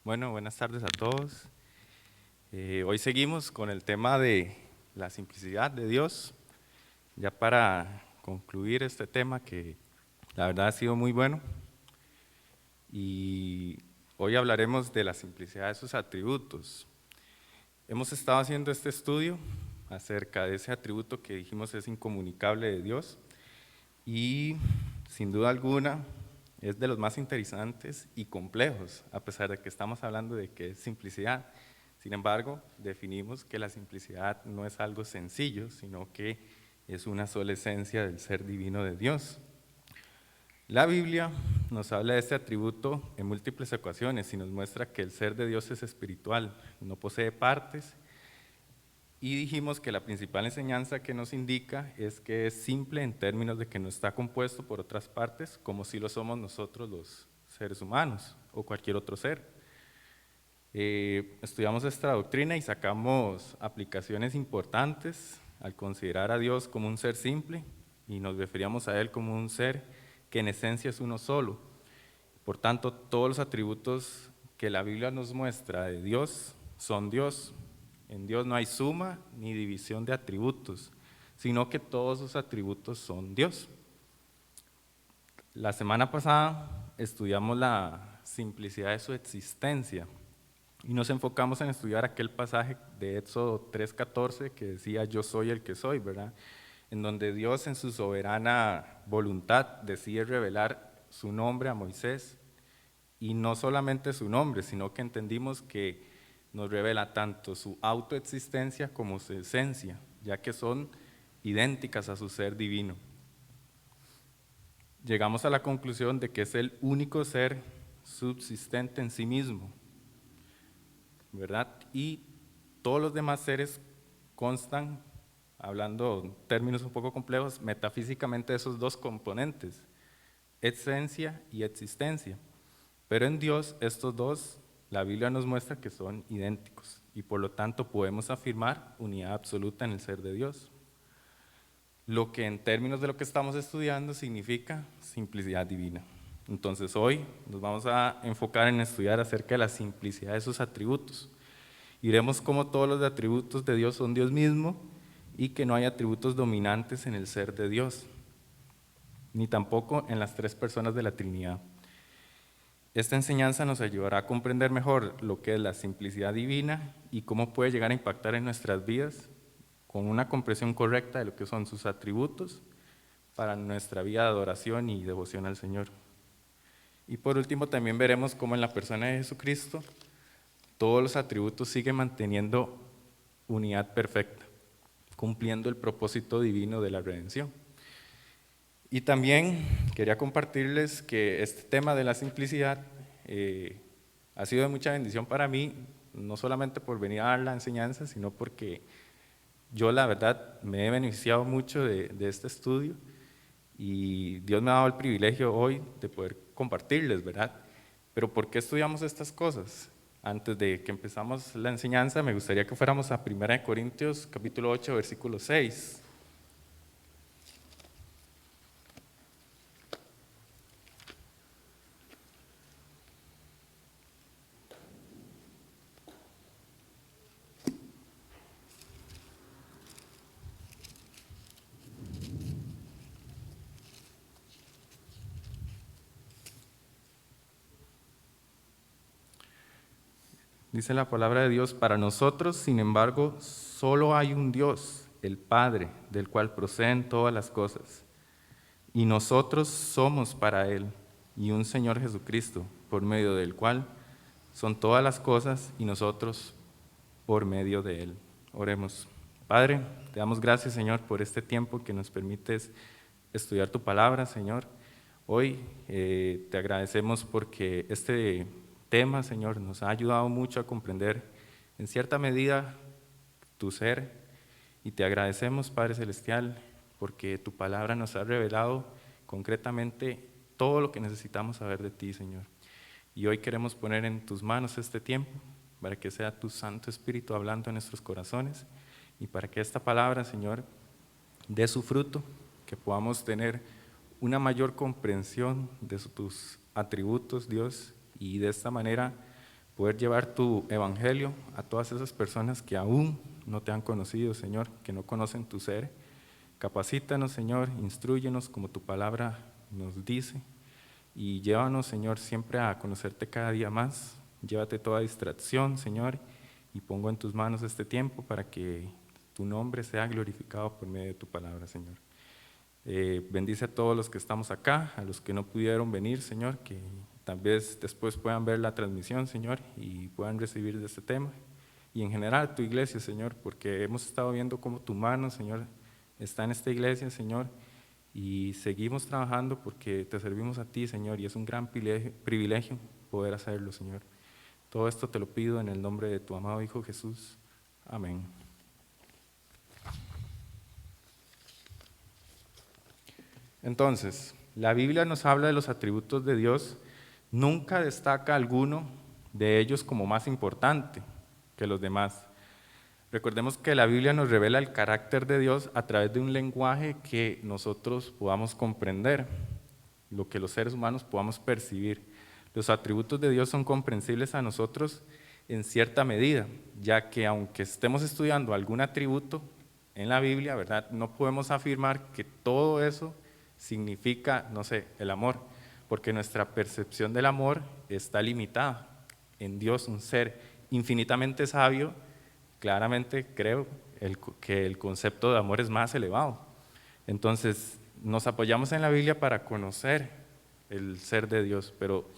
Bueno, buenas tardes a todos. Hoy seguimos con el tema de la simplicidad de Dios, ya para concluir este tema que la verdad ha sido muy bueno. Y hoy hablaremos de la simplicidad de sus atributos. Hemos estado haciendo este estudio acerca de ese atributo que dijimos es incomunicable de Dios y sin duda alguna es de los más interesantes y complejos, a pesar de que estamos hablando de que es simplicidad. Sin embargo, definimos que la simplicidad no es algo sencillo, sino que es una sola esencia del ser divino de Dios. La Biblia nos habla de este atributo en múltiples ocasiones y nos muestra que el ser de Dios es espiritual, no posee partes, y dijimos que la principal enseñanza que nos indica es que es simple en términos de que no está compuesto por otras partes, como si lo somos nosotros los seres humanos o cualquier otro ser. Estudiamos esta doctrina y sacamos aplicaciones importantes al considerar a Dios como un ser simple y nos referíamos a Él como un ser que en esencia es uno solo. Por tanto, todos los atributos que la Biblia nos muestra de Dios son Dios. En Dios no hay suma ni división de atributos, sino que todos sus atributos son Dios. La semana pasada estudiamos la simplicidad de su existencia y nos enfocamos en estudiar aquel pasaje de Éxodo 3:14 que decía yo soy el que soy, ¿verdad? En donde Dios en su soberana voluntad decide revelar su nombre a Moisés, y no solamente su nombre, sino que entendimos que nos revela tanto su autoexistencia como su esencia, ya que son idénticas a su ser divino. Llegamos a la conclusión de que es el único ser subsistente en sí mismo, ¿verdad? Y todos los demás seres constan, hablando en términos un poco complejos, metafísicamente de esos dos componentes, esencia y existencia. Pero en Dios estos dos, la Biblia nos muestra que son idénticos y por lo tanto podemos afirmar unidad absoluta en el ser de Dios. Lo que en términos de lo que estamos estudiando significa simplicidad divina. Entonces hoy nos vamos a enfocar en estudiar acerca de la simplicidad de sus atributos. Iremos cómo todos los atributos de Dios son Dios mismo y que no hay atributos dominantes en el ser de Dios, ni tampoco en las tres personas de la Trinidad. Esta enseñanza nos ayudará a comprender mejor lo que es la simplicidad divina y cómo puede llegar a impactar en nuestras vidas con una comprensión correcta de lo que son sus atributos para nuestra vida de adoración y devoción al Señor. Y por último también veremos cómo en la persona de Jesucristo todos los atributos siguen manteniendo unidad perfecta, cumpliendo el propósito divino de la redención. Y también quería compartirles que este tema de la simplicidad ha sido de mucha bendición para mí, no solamente por venir a dar la enseñanza, sino porque yo la verdad me he beneficiado mucho de este estudio y Dios me ha dado el privilegio hoy de poder compartirles, ¿verdad? Pero ¿por qué estudiamos estas cosas? Antes de que empezamos la enseñanza, me gustaría que fuéramos a 1 Corintios capítulo 8, versículo 6. Dice la palabra de Dios, para nosotros, sin embargo, solo hay un Dios, el Padre, del cual proceden todas las cosas. Y nosotros somos para Él, y un Señor Jesucristo, por medio del cual son todas las cosas, y nosotros por medio de Él. Oremos. Padre, te damos gracias, Señor, por este tiempo que nos permites estudiar tu palabra, Señor. Hoy te agradecemos porque este tema, Señor, nos ha ayudado mucho a comprender en cierta medida tu ser y te agradecemos, Padre Celestial, porque tu palabra nos ha revelado concretamente todo lo que necesitamos saber de ti, Señor. Y hoy queremos poner en tus manos este tiempo para que sea tu Santo Espíritu hablando en nuestros corazones y para que esta palabra, Señor, dé su fruto, que podamos tener una mayor comprensión de tus atributos, Dios, y de esta manera poder llevar tu evangelio a todas esas personas que aún no te han conocido, Señor, que no conocen tu ser. Capacítanos, Señor, instrúyenos como tu palabra nos dice y llévanos, Señor, siempre a conocerte cada día más. Llévate toda distracción, Señor, y pongo en tus manos este tiempo para que tu nombre sea glorificado por medio de tu palabra, Señor. Bendice a todos los que estamos acá, a los que no pudieron venir, Señor, que tal vez después puedan ver la transmisión, Señor, y puedan recibir de este tema. Y en general a tu iglesia, Señor, porque hemos estado viendo cómo tu mano, Señor, está en esta iglesia, Señor, y seguimos trabajando porque te servimos a ti, Señor, y es un gran privilegio poder hacerlo, Señor. Todo esto te lo pido en el nombre de tu amado Hijo Jesús. Amén. Entonces, la Biblia nos habla de los atributos de Dios, nunca destaca alguno de ellos como más importante que los demás. Recordemos que la Biblia nos revela el carácter de Dios a través de un lenguaje que nosotros podamos comprender, lo que los seres humanos podamos percibir. Los atributos de Dios son comprensibles a nosotros en cierta medida, ya que aunque estemos estudiando algún atributo en la Biblia, ¿verdad?, no podemos afirmar que todo eso significa, no sé, el amor, porque nuestra percepción del amor está limitada en Dios, un ser infinitamente sabio. Claramente creo que el concepto de amor es más elevado. Entonces, nos apoyamos en la Biblia para conocer el ser de Dios, pero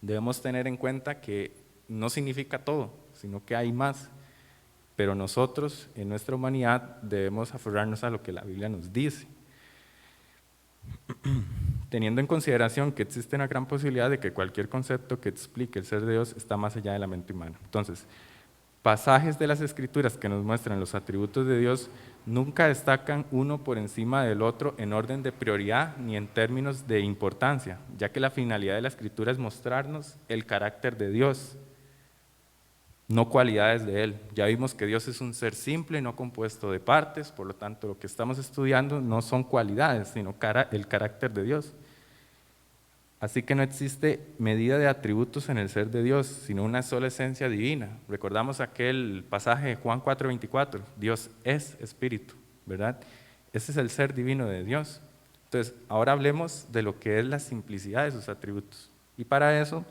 debemos tener en cuenta que no significa todo, sino que hay más. Pero nosotros, en nuestra humanidad, debemos aferrarnos a lo que la Biblia nos dice, teniendo en consideración que existe una gran posibilidad de que cualquier concepto que explique el ser de Dios está más allá de la mente humana. Entonces, pasajes de las Escrituras que nos muestran los atributos de Dios nunca destacan uno por encima del otro en orden de prioridad ni en términos de importancia, ya que la finalidad de la Escritura es mostrarnos el carácter de Dios, no cualidades de Él. Ya vimos que Dios es un ser simple, no compuesto de partes, por lo tanto lo que estamos estudiando no son cualidades, sino el carácter de Dios. Así que no existe medida de atributos en el ser de Dios, sino una sola esencia divina. Recordamos aquel pasaje de Juan 4:24, Dios es espíritu, ¿verdad? Ese es el ser divino de Dios. Entonces, ahora hablemos de lo que es la simplicidad de sus atributos. Y para eso,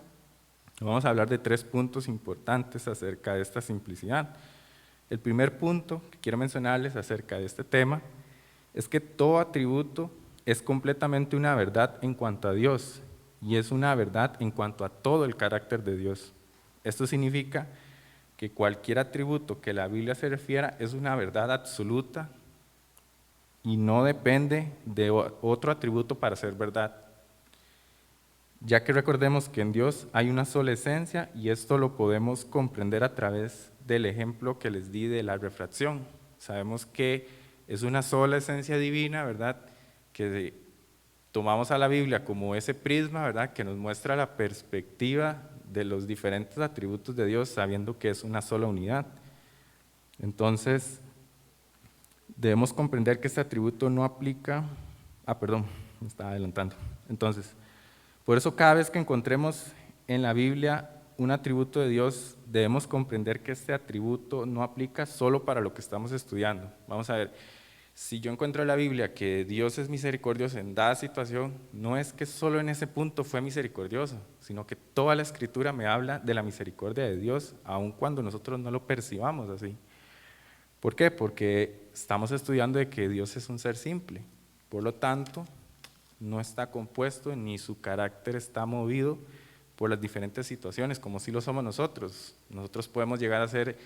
vamos a hablar de 3 puntos importantes acerca de esta simplicidad. El primer punto que quiero mencionarles acerca de este tema es que todo atributo es completamente una verdad en cuanto a Dios, y es una verdad en cuanto a todo el carácter de Dios. Esto significa que cualquier atributo que la Biblia se refiera es una verdad absoluta y no depende de otro atributo para ser verdad. Ya que recordemos que en Dios hay una sola esencia y esto lo podemos comprender a través del ejemplo que les di de la refracción. Sabemos que es una sola esencia divina, ¿verdad?, que tomamos a la Biblia como ese prisma, ¿verdad?, que nos muestra la perspectiva de los diferentes atributos de Dios, sabiendo que es una sola unidad. Entonces, debemos comprender que este atributo no aplica… me estaba adelantando. Entonces, por eso cada vez que encontremos en la Biblia un atributo de Dios, debemos comprender que este atributo no aplica solo para lo que estamos estudiando. Vamos a ver. Si yo encuentro en la Biblia que Dios es misericordioso en dada situación, no es que solo en ese punto fue misericordioso, sino que toda la Escritura me habla de la misericordia de Dios, aun cuando nosotros no lo percibamos así. ¿Por qué? Porque estamos estudiando de que Dios es un ser simple, por lo tanto, no está compuesto ni su carácter está movido por las diferentes situaciones, como si lo somos nosotros. Nosotros podemos llegar a ser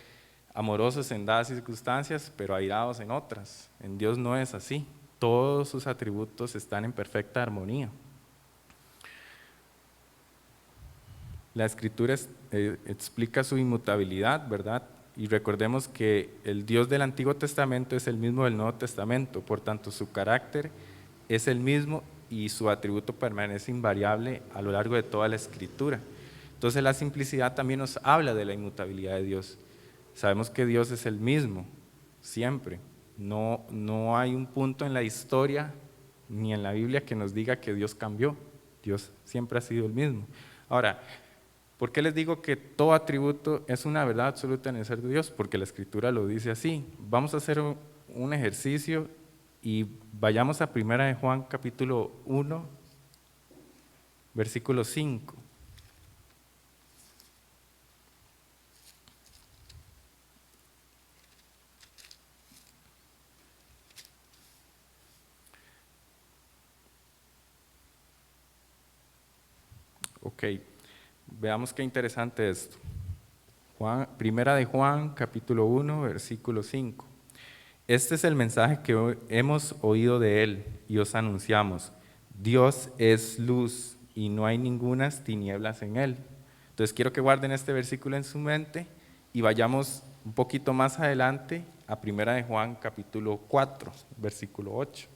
amorosos en dadas circunstancias, pero airados en otras. En Dios no es así. Todos sus atributos están en perfecta armonía. La Escritura explica su inmutabilidad, ¿verdad? Y recordemos que el Dios del Antiguo Testamento es el mismo del Nuevo Testamento, por tanto su carácter es el mismo y su atributo permanece invariable a lo largo de toda la Escritura. Entonces la simplicidad también nos habla de la inmutabilidad de Dios. Sabemos que Dios es el mismo, siempre. No hay un punto en la historia ni en la Biblia que nos diga que Dios cambió. Dios siempre ha sido el mismo. Ahora, ¿Por qué les digo que todo atributo es una verdad absoluta en el ser de Dios? Porque la Escritura lo dice así. Vamos a hacer un ejercicio y vayamos a 1 capítulo 1, versículo 5. Ok, veamos qué interesante esto. Primera de Juan, capítulo 1, versículo 5. Este es el mensaje que hemos oído de él y os anunciamos. Dios es luz y no hay ningunas tinieblas en él. Entonces quiero que guarden este versículo en su mente y vayamos un poquito más adelante a Primera de Juan, capítulo 4, versículo 8.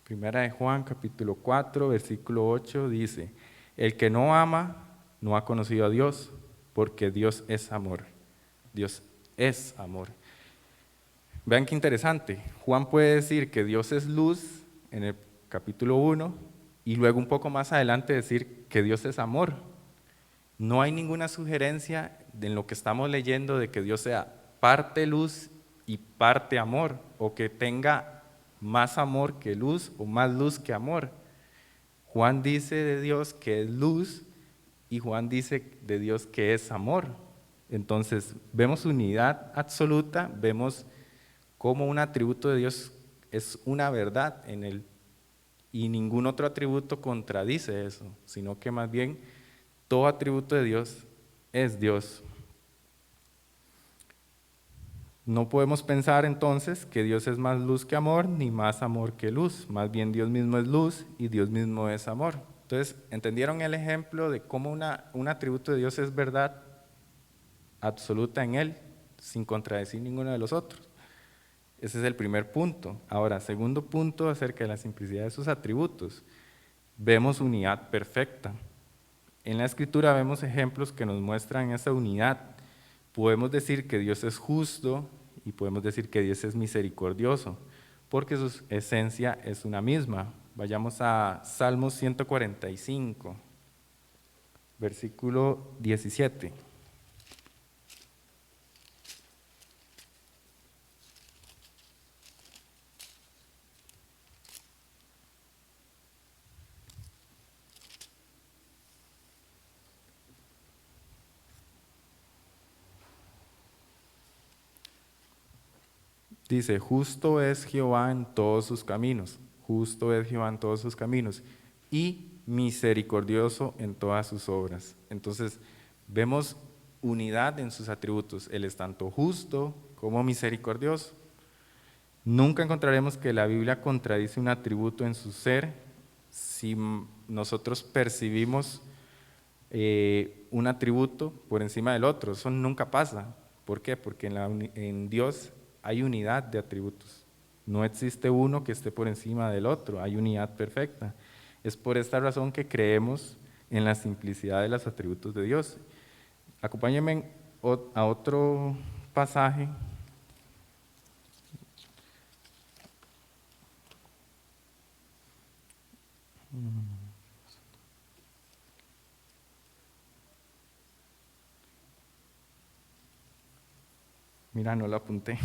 Primera de Juan, capítulo 4, versículo 8 dice: el que no ama no ha conocido a Dios, porque Dios es amor. Dios es amor. Vean qué interesante. Juan puede decir que Dios es luz en el capítulo 1 y luego un poco más adelante decir que Dios es amor. No hay ninguna sugerencia en lo que estamos leyendo de que Dios sea parte luz y parte amor, o que tenga más amor que luz o más luz que amor. Juan dice de Dios que es luz y Juan dice de Dios que es amor. Entonces vemos unidad absoluta, vemos cómo un atributo de Dios es una verdad en él y ningún otro atributo contradice eso, sino que más bien todo atributo de Dios es Dios. No podemos pensar entonces que Dios es más luz que amor, ni más amor que luz. Más bien Dios mismo es luz y Dios mismo es amor. Entonces, ¿entendieron el ejemplo de cómo un atributo de Dios es verdad absoluta en Él, sin contradecir ninguno de los otros? Ese es el primer punto. Ahora, segundo punto acerca de la simplicidad de sus atributos. Vemos unidad perfecta. En la Escritura vemos ejemplos que nos muestran esa unidad. Podemos decir que Dios es justo y podemos decir que Dios es misericordioso, porque su esencia es una misma. Vayamos a Salmos 145, versículo 17. Dice: justo es Jehová en todos sus caminos, justo es Jehová en todos sus caminos, y misericordioso en todas sus obras. Entonces, vemos unidad en sus atributos. Él es tanto justo como misericordioso. Nunca encontraremos que la Biblia contradice un atributo en su ser si nosotros percibimos un atributo por encima del otro. Eso nunca pasa. ¿Por qué? Porque en Dios hay unidad de atributos. No existe uno que esté por encima del otro, hay unidad perfecta. Es por esta razón que creemos en la simplicidad de los atributos de Dios. Acompáñenme a otro pasaje. Mira, no lo apunté.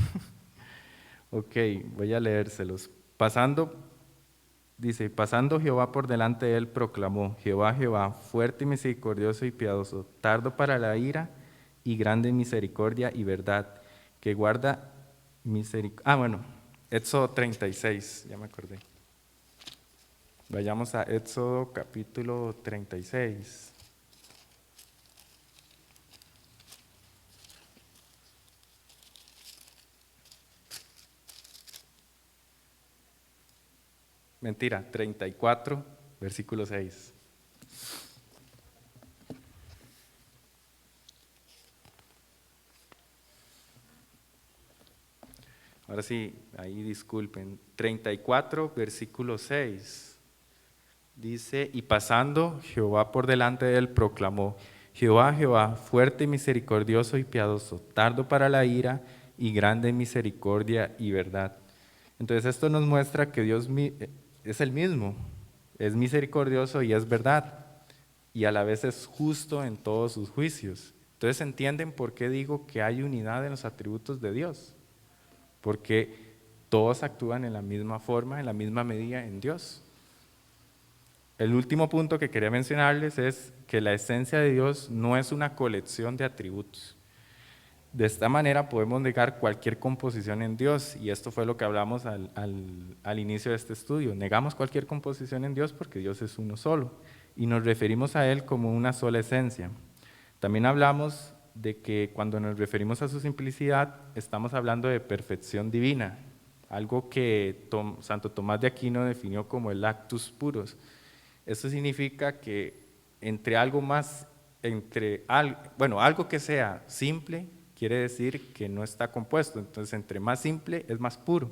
Ok, voy a leérselos. Dice: pasando Jehová por delante de él, proclamó: Jehová, Jehová, fuerte y misericordioso y piadoso, tardo para la ira y grande en misericordia y verdad, que guarda misericordia. Éxodo 36, ya me acordé. Vayamos a Éxodo capítulo 36. Mentira, 34, versículo 6. Ahora sí, ahí disculpen. 34, versículo 6. Dice: y pasando Jehová por delante de él, proclamó: Jehová, Jehová, fuerte y misericordioso y piadoso, tardo para la ira y grande en misericordia y verdad. Entonces esto nos muestra que Dios es el mismo, es misericordioso y es verdad, y a la vez es justo en todos sus juicios. Entonces entienden por qué digo que hay unidad en los atributos de Dios, porque todos actúan en la misma forma, en la misma medida en Dios. El último punto que quería mencionarles es que la esencia de Dios no es una colección de atributos. De esta manera podemos negar cualquier composición en Dios, y esto fue lo que hablamos al inicio de este estudio. Negamos cualquier composición en Dios porque Dios es uno solo, y nos referimos a Él como una sola esencia. También hablamos de que cuando nos referimos a su simplicidad, estamos hablando de perfección divina, algo que Santo Tomás de Aquino definió como el actus puros. Esto significa que algo que sea simple, quiere decir que no está compuesto. Entonces, entre más simple es más puro.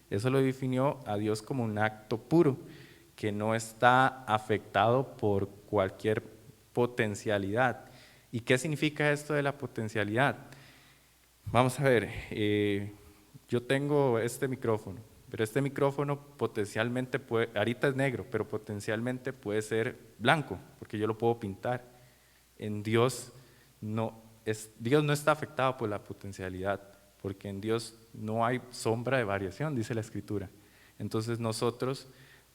Eso lo definió a Dios como un acto puro, que no está afectado por cualquier potencialidad. ¿Y qué significa esto de la potencialidad? Vamos a ver, yo tengo este micrófono, pero este micrófono potencialmente ahorita es negro, pero potencialmente puede ser blanco, porque yo lo puedo pintar. En Dios Dios no está afectado por la potencialidad, porque en Dios no hay sombra de variación, dice la Escritura. Entonces nosotros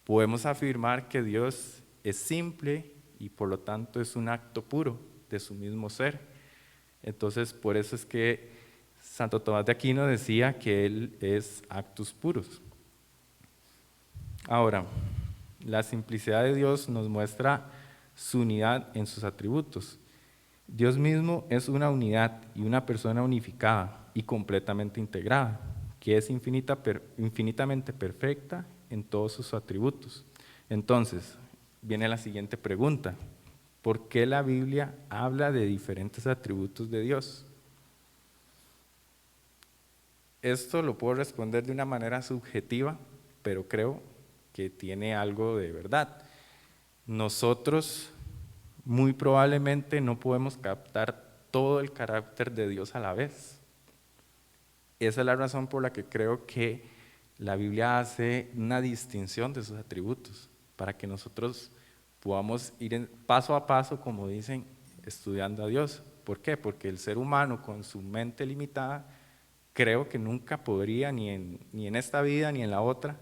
podemos afirmar que Dios es simple y por lo tanto es un acto puro de su mismo ser. Entonces por eso es que Santo Tomás de Aquino decía que Él es actus puros. Ahora, la simplicidad de Dios nos muestra su unidad en sus atributos. Dios mismo es una unidad y una persona unificada y completamente integrada, que es infinitamente perfecta en todos sus atributos. Entonces, viene la siguiente pregunta: ¿por qué la Biblia habla de diferentes atributos de Dios? Esto lo puedo responder de una manera subjetiva, pero creo que tiene algo de verdad. Nosotros muy probablemente no podemos captar todo el carácter de Dios a la vez. Esa es la razón por la que creo que la Biblia hace una distinción de sus atributos, para que nosotros podamos ir paso a paso, como dicen, estudiando a Dios. ¿Por qué? Porque el ser humano con su mente limitada, creo que nunca podría, ni en esta vida ni en la otra,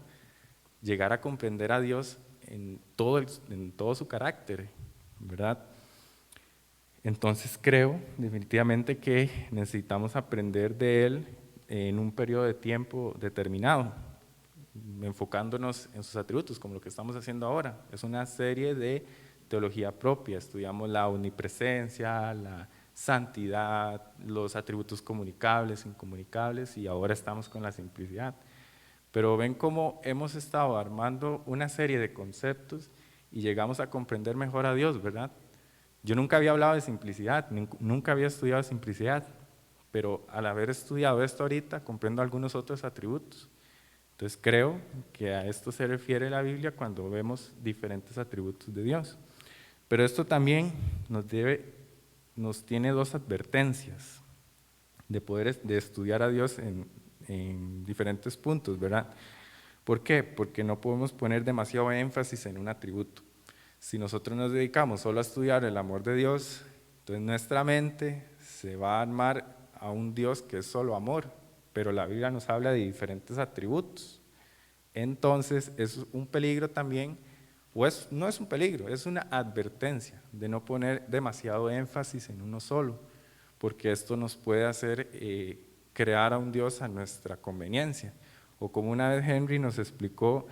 llegar a comprender a Dios en todo su carácter, ¿verdad? Entonces creo definitivamente que necesitamos aprender de Él en un periodo de tiempo determinado, enfocándonos en sus atributos, como lo que estamos haciendo ahora. Es una serie de teología propia, estudiamos la omnipresencia, la santidad, los atributos comunicables, incomunicables, y ahora estamos con la simplicidad. Pero ven cómo hemos estado armando una serie de conceptos y llegamos a comprender mejor a Dios, ¿verdad? Yo nunca había hablado de simplicidad, nunca había estudiado simplicidad, pero al haber estudiado esto ahorita comprendo algunos otros atributos. Entonces creo que a esto se refiere la Biblia cuando vemos diferentes atributos de Dios. Pero esto también nos tiene dos advertencias de estudiar a Dios en diferentes puntos, ¿verdad? ¿Por qué? Porque no podemos poner demasiado énfasis en un atributo. Si nosotros nos dedicamos solo a estudiar el amor de Dios, entonces nuestra mente se va a armar a un Dios que es solo amor, pero la Biblia nos habla de diferentes atributos. Entonces es un peligro también, no es un peligro, es una advertencia de no poner demasiado énfasis en uno solo, porque esto nos puede hacer crear a un Dios a nuestra conveniencia. O como una vez Henry nos explicó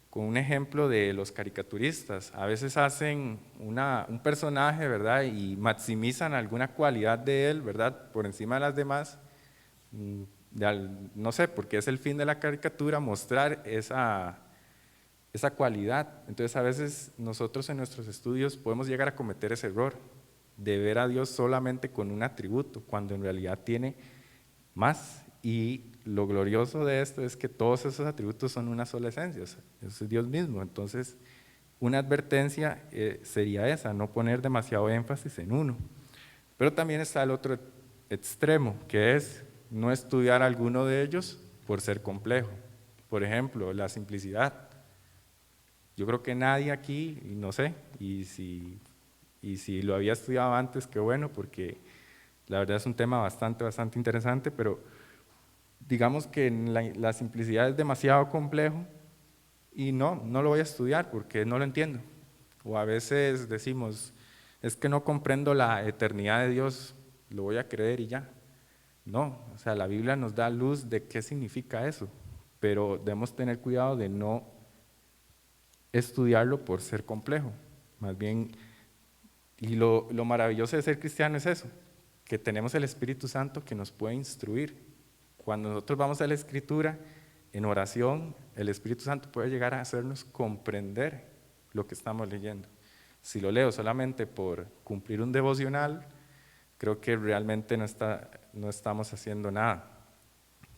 con un ejemplo de los caricaturistas, a veces hacen un personaje, ¿verdad? Y maximizan alguna cualidad de él, ¿verdad? Por encima de las demás, no sé, porque es el fin de la caricatura mostrar esa cualidad. Entonces a veces nosotros en nuestros estudios podemos llegar a cometer ese error de ver a Dios solamente con un atributo, cuando en realidad tiene más. Y lo glorioso de esto es que todos esos atributos son una sola esencia, es Dios mismo. Entonces, una advertencia sería esa, no poner demasiado énfasis en uno. Pero también está el otro extremo, que es no estudiar alguno de ellos por ser complejo. Por ejemplo, la simplicidad. Yo creo que nadie aquí, y no sé, y si lo había estudiado antes, qué bueno, porque la verdad es un tema bastante interesante, pero digamos que la simplicidad es demasiado complejo y no lo voy a estudiar porque no lo entiendo. O a veces decimos, es que no comprendo la eternidad de Dios, lo voy a creer y ya. No, o sea, la Biblia nos da luz de qué significa eso, pero debemos tener cuidado de no estudiarlo por ser complejo. Más bien, y lo maravilloso de ser cristiano es eso, que tenemos el Espíritu Santo que nos puede instruir. Cuando nosotros vamos a la Escritura, en oración, el Espíritu Santo puede llegar a hacernos comprender lo que estamos leyendo. Si lo leo solamente por cumplir un devocional, creo que realmente no estamos haciendo nada,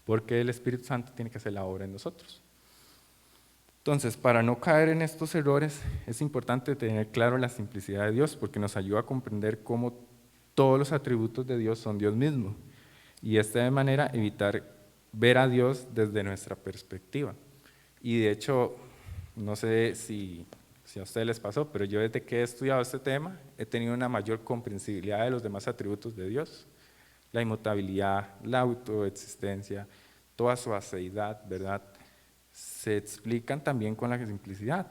porque el Espíritu Santo tiene que hacer la obra en nosotros. Entonces, para no caer en estos errores, es importante tener claro la simplicidad de Dios, porque nos ayuda a comprender cómo todos los atributos de Dios son Dios mismo, y de esta manera evitar ver a Dios desde nuestra perspectiva. Y de hecho, no sé si a ustedes les pasó, pero yo desde que he estudiado este tema he tenido una mayor comprensibilidad de los demás atributos de Dios. La inmutabilidad, la autoexistencia, toda su aceidad, ¿verdad? Se explican también con la simplicidad.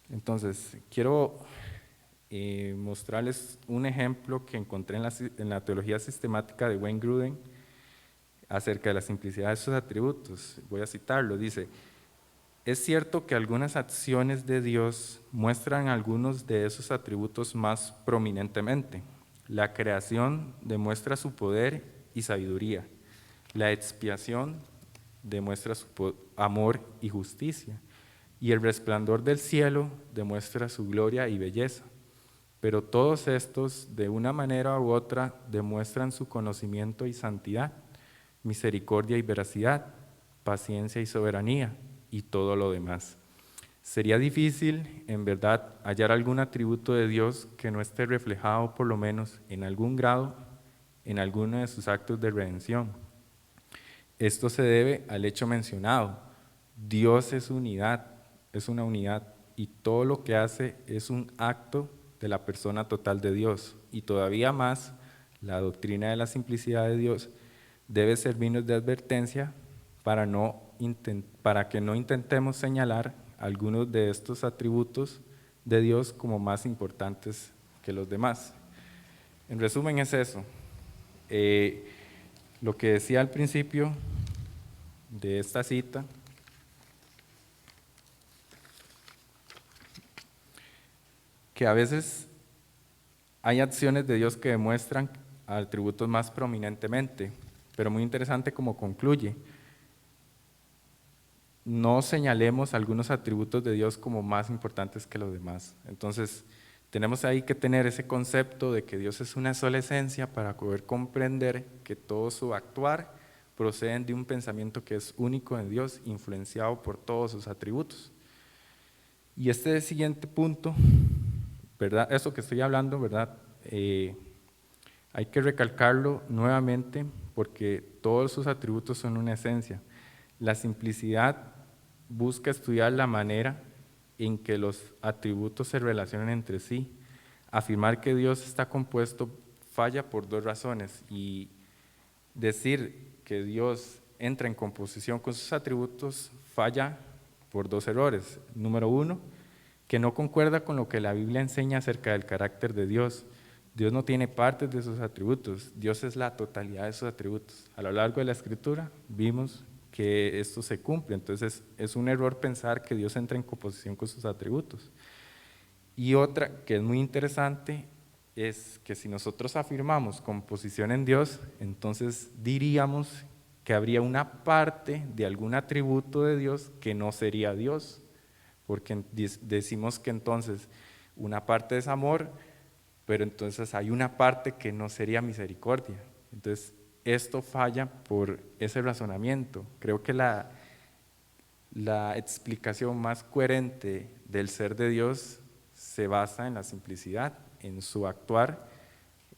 Entonces, quiero mostrarles un ejemplo que encontré en la teología sistemática de Wayne Grudem acerca de la simplicidad de sus atributos. Voy a citarlo, dice: es cierto que algunas acciones de Dios muestran algunos de esos atributos más prominentemente. La creación demuestra su poder y sabiduría. La expiación demuestra su amor y justicia. Y el resplandor del cielo demuestra su gloria y belleza. Pero todos estos, de una manera u otra, demuestran su conocimiento y santidad, misericordia y veracidad, paciencia y soberanía, y todo lo demás. Sería difícil, en verdad, hallar algún atributo de Dios que no esté reflejado, por lo menos en algún grado, en alguno de sus actos de redención. Esto se debe al hecho mencionado: Dios es unidad, es una unidad, y todo lo que hace es un acto de la persona total de Dios. Y todavía más, la doctrina de la simplicidad de Dios debe servirnos de advertencia para que no intentemos señalar algunos de estos atributos de Dios como más importantes que los demás. En resumen es eso. Lo que decía al principio de esta cita, que a veces hay acciones de Dios que demuestran atributos más prominentemente, pero muy interesante como concluye: no señalemos algunos atributos de Dios como más importantes que los demás. Entonces, tenemos ahí que tener ese concepto de que Dios es una sola esencia para poder comprender que todo su actuar procede de un pensamiento que es único en Dios, influenciado por todos sus atributos. Y este siguiente punto, ¿verdad? Eso que estoy hablando, ¿verdad? Hay que recalcarlo nuevamente porque todos sus atributos son una esencia. La simplicidad busca estudiar la manera en que los atributos se relacionan entre sí. Afirmar que Dios está compuesto falla por dos razones, y decir que Dios entra en composición con sus atributos falla por dos errores. Número uno, que no concuerda con lo que la Biblia enseña acerca del carácter de Dios. Dios no tiene partes de sus atributos, Dios es la totalidad de sus atributos. A lo largo de la Escritura vimos que esto se cumple, entonces es un error pensar que Dios entra en composición con sus atributos. Y otra que es muy interesante es que si nosotros afirmamos composición en Dios, entonces diríamos que habría una parte de algún atributo de Dios que no sería Dios, porque decimos que entonces una parte es amor, pero entonces hay una parte que no sería misericordia. Entonces, esto falla por ese razonamiento. Creo que la explicación más coherente del ser de Dios se basa en la simplicidad, en su actuar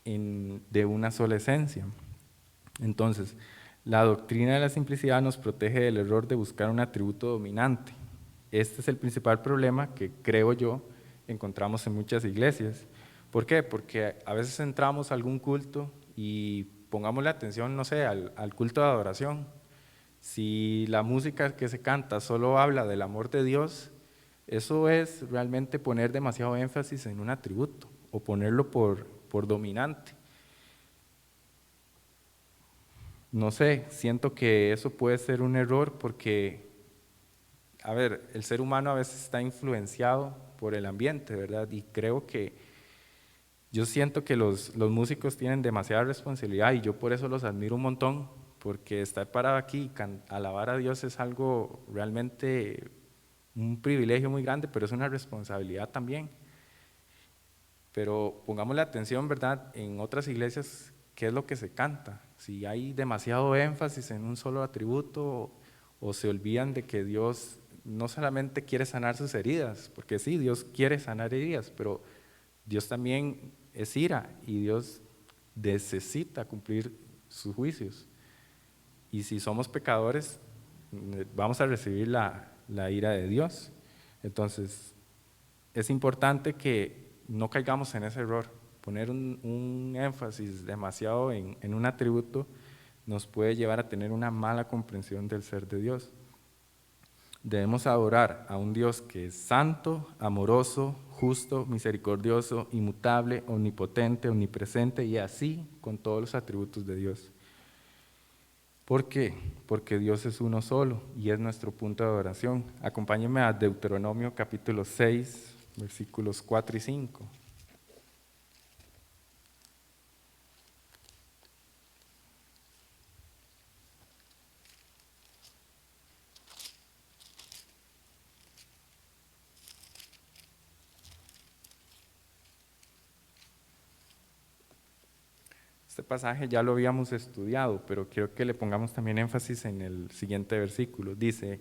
de una sola esencia. Entonces, La doctrina de la simplicidad nos protege del error de buscar un atributo dominante. Este es el principal problema que, creo yo, encontramos en muchas iglesias. ¿Por qué? Porque a veces entramos a algún culto y pongamos la atención, no sé, al culto de adoración. Si la música que se canta solo habla del amor de Dios, eso es realmente poner demasiado énfasis en un atributo o ponerlo por dominante. No sé, siento que eso puede ser un error porque, a ver, el ser humano a veces está influenciado por el ambiente, ¿verdad? Y creo que yo siento que los músicos tienen demasiada responsabilidad y yo por eso los admiro un montón, porque estar parado aquí y alabar a Dios es algo realmente un privilegio muy grande, pero es una responsabilidad también. Pero pongamos la atención, ¿verdad? En otras iglesias, ¿qué es lo que se canta? Si hay demasiado énfasis en un solo atributo o se olvidan de que Dios no solamente quiere sanar sus heridas, porque sí, Dios quiere sanar heridas, pero Dios también es ira y Dios necesita cumplir sus juicios. Y si somos pecadores, vamos a recibir la ira de Dios. Entonces, es importante que no caigamos en ese error. Poner un énfasis demasiado en un atributo nos puede llevar a tener una mala comprensión del ser de Dios. Debemos adorar a un Dios que es santo, amoroso, justo, misericordioso, inmutable, omnipotente, omnipresente y así con todos los atributos de Dios. ¿Por qué? Porque Dios es uno solo y es nuestro punto de adoración. Acompáñenme a Deuteronomio capítulo 6, versículos 4 y 5. Este pasaje ya lo habíamos estudiado, pero quiero que le pongamos también énfasis en el siguiente versículo. Dice,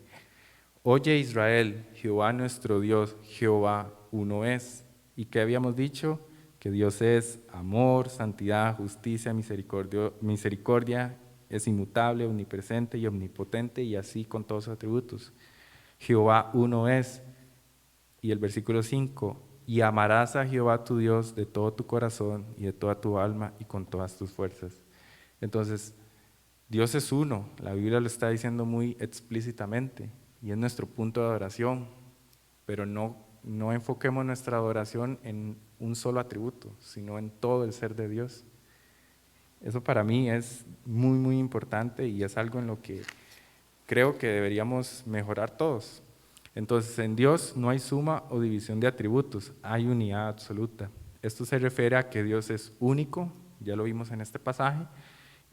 oye Israel, Jehová nuestro Dios, Jehová uno es. ¿Y qué habíamos dicho? Que Dios es amor, santidad, justicia, misericordia, es inmutable, omnipresente y omnipotente y así con todos sus atributos. Jehová uno es. Y el versículo 5, y amarás a Jehová tu Dios de todo tu corazón y de toda tu alma y con todas tus fuerzas. Entonces, Dios es uno, la Biblia lo está diciendo muy explícitamente y es nuestro punto de adoración, pero no enfoquemos nuestra adoración en un solo atributo, sino en todo el ser de Dios. Eso para mí es muy, muy importante y es algo en lo que creo que deberíamos mejorar todos. Entonces, en Dios no hay suma o división de atributos, hay unidad absoluta. Esto se refiere a que Dios es único, ya lo vimos en este pasaje,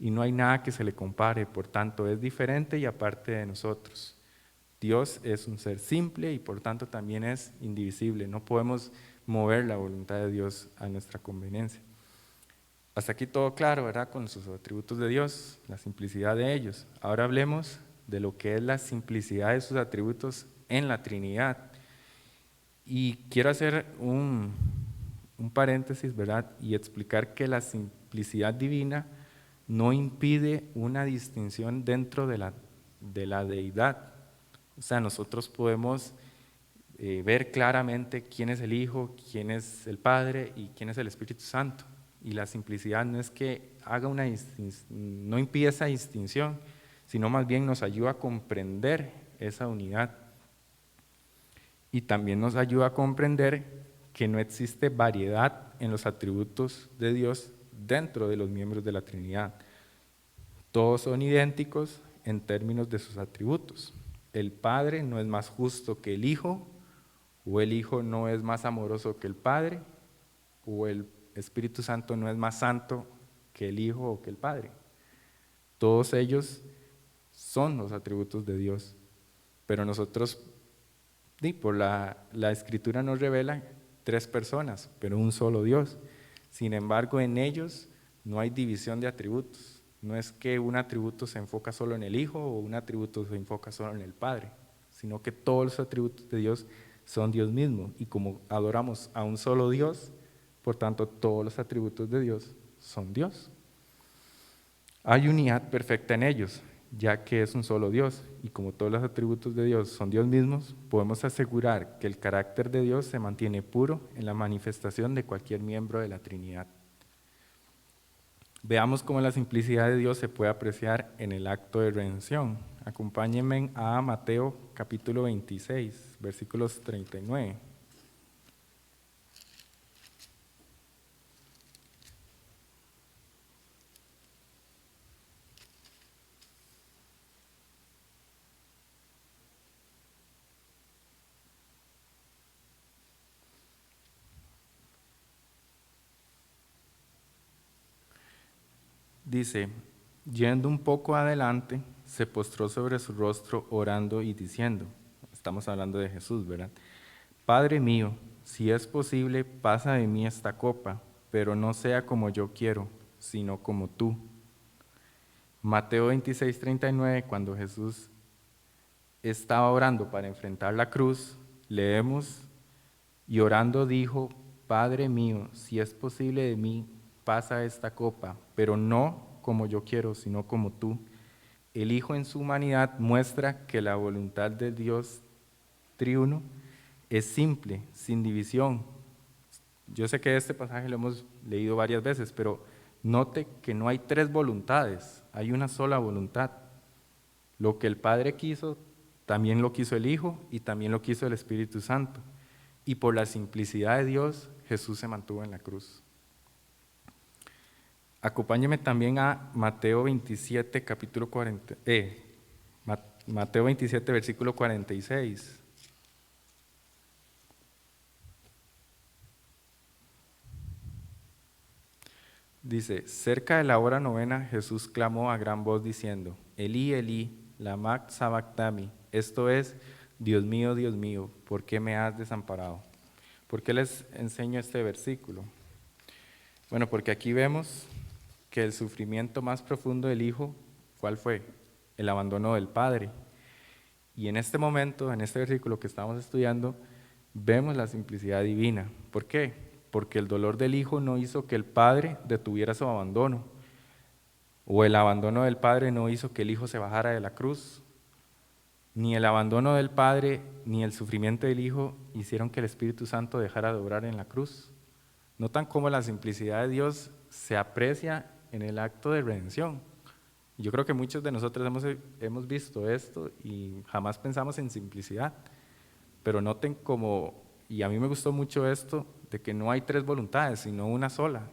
y no hay nada que se le compare, por tanto es diferente y aparte de nosotros. Dios es un ser simple y por tanto también es indivisible, no podemos mover la voluntad de Dios a nuestra conveniencia. Hasta aquí todo claro, ¿verdad? Con sus atributos de Dios, la simplicidad de ellos. Ahora hablemos de lo que es la simplicidad de sus atributos en la Trinidad. Y quiero hacer un paréntesis, ¿verdad? Y explicar que la simplicidad divina no impide una distinción dentro de la deidad. O sea, nosotros podemos ver claramente quién es el Hijo, quién es el Padre y quién es el Espíritu Santo. Y la simplicidad no es que haga no impide esa distinción, sino más bien nos ayuda a comprender esa unidad. Y también nos ayuda a comprender que no existe variedad en los atributos de Dios dentro de los miembros de la Trinidad. Todos son idénticos en términos de sus atributos. El Padre no es más justo que el Hijo, o el Hijo no es más amoroso que el Padre, o el Espíritu Santo no es más santo que el Hijo o que el Padre. Todos ellos son los atributos de Dios, pero nosotros, por la Escritura nos revela 3 personas, pero un solo Dios. Sin embargo, en ellos no hay división de atributos. No es que un atributo se enfoca solo en el Hijo o un atributo se enfoca solo en el Padre, sino que todos los atributos de Dios son Dios mismo. Y como adoramos a un solo Dios, por tanto, todos los atributos de Dios son Dios. Hay unidad perfecta en ellos, ya que es un solo Dios, y como todos los atributos de Dios son Dios mismos, podemos asegurar que el carácter de Dios se mantiene puro en la manifestación de cualquier miembro de la Trinidad. Veamos cómo la simplicidad de Dios se puede apreciar en el acto de redención. Acompáñenme a Mateo capítulo 26, versículos 39. Dice, yendo un poco adelante, se postró sobre su rostro orando y diciendo, estamos hablando de Jesús, ¿verdad? Padre mío, si es posible, pasa de mí esta copa, pero no sea como yo quiero, sino como tú. Mateo 26, 39, cuando Jesús estaba orando para enfrentar la cruz, leemos, y orando dijo, Padre mío, si es posible de mí, pasa esta copa, pero no como yo quiero, sino como tú. El Hijo en su humanidad muestra que la voluntad de Dios triuno es simple, sin división. Yo sé que este pasaje lo hemos leído varias veces, pero note que no hay tres voluntades, hay una sola voluntad. Lo que el Padre quiso, también lo quiso el Hijo y también lo quiso el Espíritu Santo. Y por la simplicidad de Dios, Jesús se mantuvo en la cruz. Acompáñeme también a Mateo 27, capítulo 40, Mateo 27, versículo 46. Dice, cerca de la hora novena, Jesús clamó a gran voz diciendo, Elí, Elí, lama sabactami, esto es, Dios mío, ¿por qué me has desamparado? ¿Por qué les enseño este versículo? Bueno, porque aquí vemos que el sufrimiento más profundo del Hijo, ¿cuál fue? El abandono del Padre. Y en este momento, en este versículo que estamos estudiando, vemos la simplicidad divina. ¿Por qué? Porque el dolor del Hijo no hizo que el Padre detuviera su abandono, o el abandono del Padre no hizo que el Hijo se bajara de la cruz, ni el abandono del Padre ni el sufrimiento del Hijo hicieron que el Espíritu Santo dejara de obrar en la cruz. Notan cómo la simplicidad de Dios se aprecia en el acto de redención. Yo creo que muchos de nosotros hemos visto esto y jamás pensamos en simplicidad, pero noten cómo, y a mí me gustó mucho esto, de que no hay tres voluntades, sino una sola.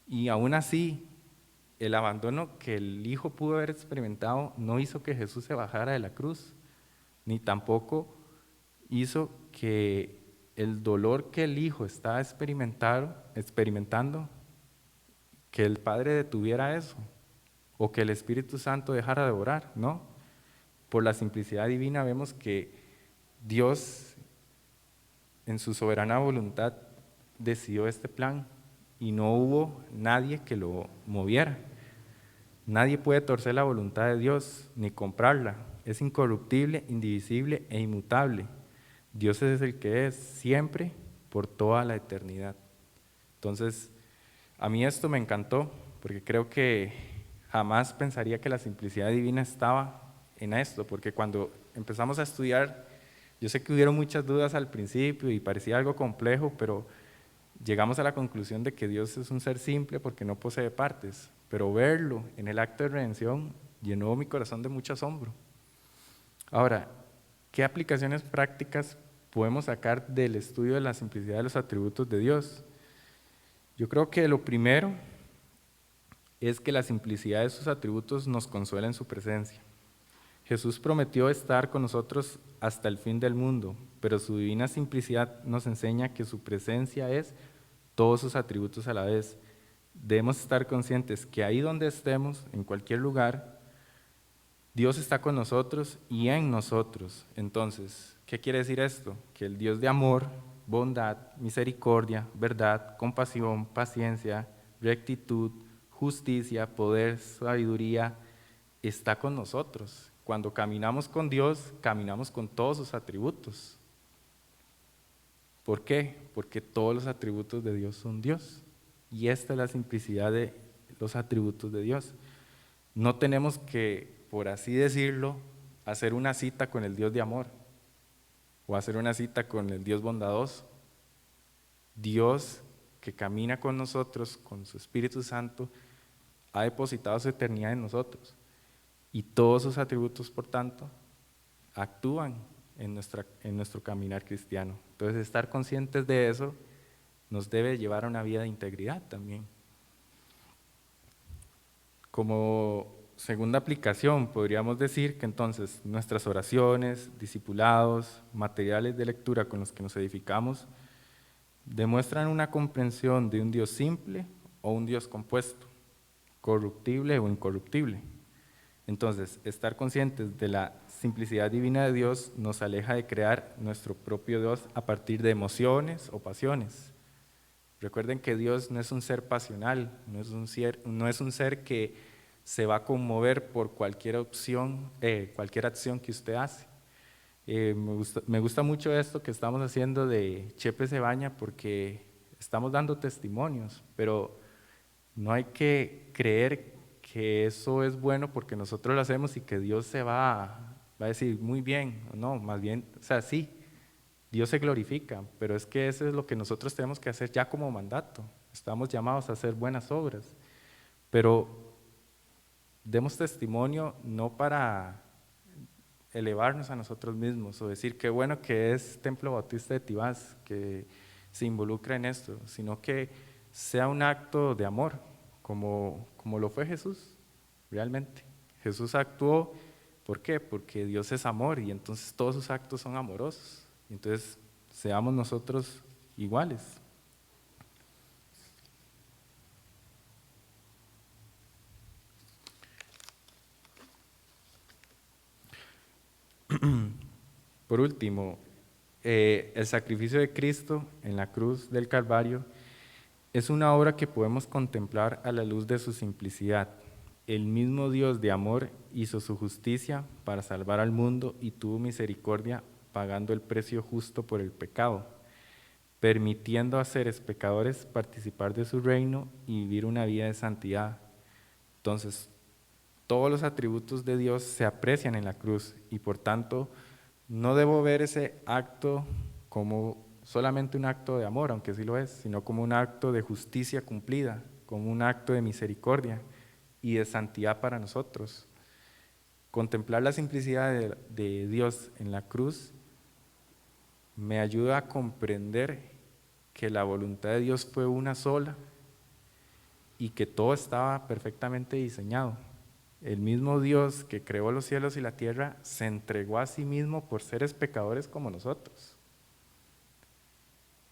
Y aún así, el abandono que el Hijo pudo haber experimentado no hizo que Jesús se bajara de la cruz, ni tampoco hizo que el dolor que el Hijo estaba experimentando, que el Padre detuviera eso, o que el Espíritu Santo dejara de orar, ¿no? Por la simplicidad divina vemos que Dios, en su soberana voluntad, decidió este plan y no hubo nadie que lo moviera. Nadie puede torcer la voluntad de Dios ni comprarla. Es incorruptible, indivisible e inmutable. Dios es el que es siempre, por toda la eternidad. Entonces, a mí esto me encantó, porque creo que jamás pensaría que la simplicidad divina estaba en esto, porque cuando empezamos a estudiar, yo sé que hubieron muchas dudas al principio y parecía algo complejo, pero llegamos a la conclusión de que Dios es un ser simple porque no posee partes, pero verlo en el acto de redención llenó mi corazón de mucho asombro. Ahora, ¿qué aplicaciones prácticas podemos sacar del estudio de la simplicidad de los atributos de Dios? Yo creo que lo primero es que la simplicidad de sus atributos nos consuela en su presencia. Jesús prometió estar con nosotros hasta el fin del mundo, pero su divina simplicidad nos enseña que su presencia es todos sus atributos a la vez. Debemos estar conscientes que ahí donde estemos, en cualquier lugar, Dios está con nosotros y en nosotros. Entonces, ¿qué quiere decir esto? Que el Dios de amor, bondad, misericordia, verdad, compasión, paciencia, rectitud, justicia, poder, sabiduría, está con nosotros. Cuando caminamos con Dios, caminamos con todos sus atributos. ¿Por qué? Porque todos los atributos de Dios son Dios. Y esta es la simplicidad de los atributos de Dios. no tenemos que, por así decirlo, hacer una cita con el Dios de amor o hacer una cita con el Dios bondadoso. Dios que camina con nosotros, con su Espíritu Santo, ha depositado su eternidad en nosotros y todos sus atributos, por tanto, actúan en nuestro caminar cristiano. Entonces, estar conscientes de eso nos debe llevar a una vida de integridad también. Como segunda aplicación, podríamos decir que entonces nuestras oraciones, discipulados, materiales de lectura con los que nos edificamos, demuestran una comprensión de un Dios simple o un Dios compuesto, corruptible o incorruptible. Entonces, estar conscientes de la simplicidad divina de Dios nos aleja de crear nuestro propio Dios a partir de emociones o pasiones. Recuerden que Dios no es un ser pasional, no es un ser que se va a conmover por cualquier acción que usted hace. Me gusta mucho esto que estamos haciendo de Chepe se baña porque estamos dando testimonios, pero no hay que creer que eso es bueno porque nosotros lo hacemos y que Dios va a decir muy bien, no, más bien, o sea, sí, Dios se glorifica, pero es que eso es lo que nosotros tenemos que hacer ya como mandato. Estamos llamados a hacer buenas obras, pero demos testimonio no para elevarnos a nosotros mismos o decir qué bueno que es Templo Bautista de Tibás, que se involucra en esto, sino que sea un acto de amor, como lo fue Jesús, realmente. Jesús actuó, ¿por qué? Porque Dios es amor y entonces todos sus actos son amorosos. Entonces, seamos nosotros iguales. Por último, el sacrificio de Cristo en la cruz del Calvario es una obra que podemos contemplar a la luz de su simplicidad. El mismo Dios de amor hizo su justicia para salvar al mundo y tuvo misericordia pagando el precio justo por el pecado, permitiendo a seres pecadores participar de su reino y vivir una vida de santidad. Entonces, todos los atributos de Dios se aprecian en la cruz y por tanto no debo ver ese acto como solamente un acto de amor, aunque sí lo es, sino como un acto de justicia cumplida, como un acto de misericordia y de santidad para nosotros. Contemplar la simplicidad de Dios en la cruz me ayuda a comprender que la voluntad de Dios fue una sola y que todo estaba perfectamente diseñado. El mismo Dios que creó los cielos y la tierra se entregó a sí mismo por seres pecadores como nosotros.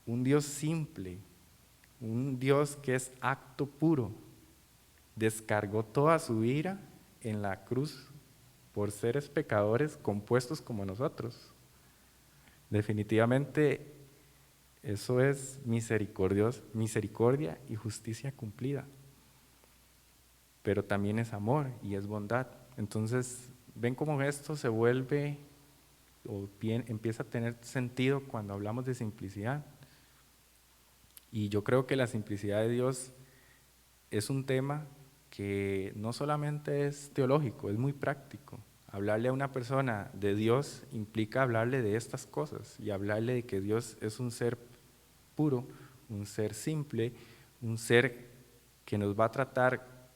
Un Dios simple, un Dios que es acto puro, descargó toda su ira en la cruz por seres pecadores compuestos como nosotros. Definitivamente eso es misericordia y justicia cumplida, pero también es amor y es bondad. Entonces, ven cómo esto se vuelve o bien, empieza a tener sentido cuando hablamos de simplicidad. Y yo creo que la simplicidad de Dios es un tema que no solamente es teológico, es muy práctico. Hablarle a una persona de Dios implica hablarle de estas cosas y hablarle de que Dios es un ser puro, un ser simple, un ser que nos va a tratar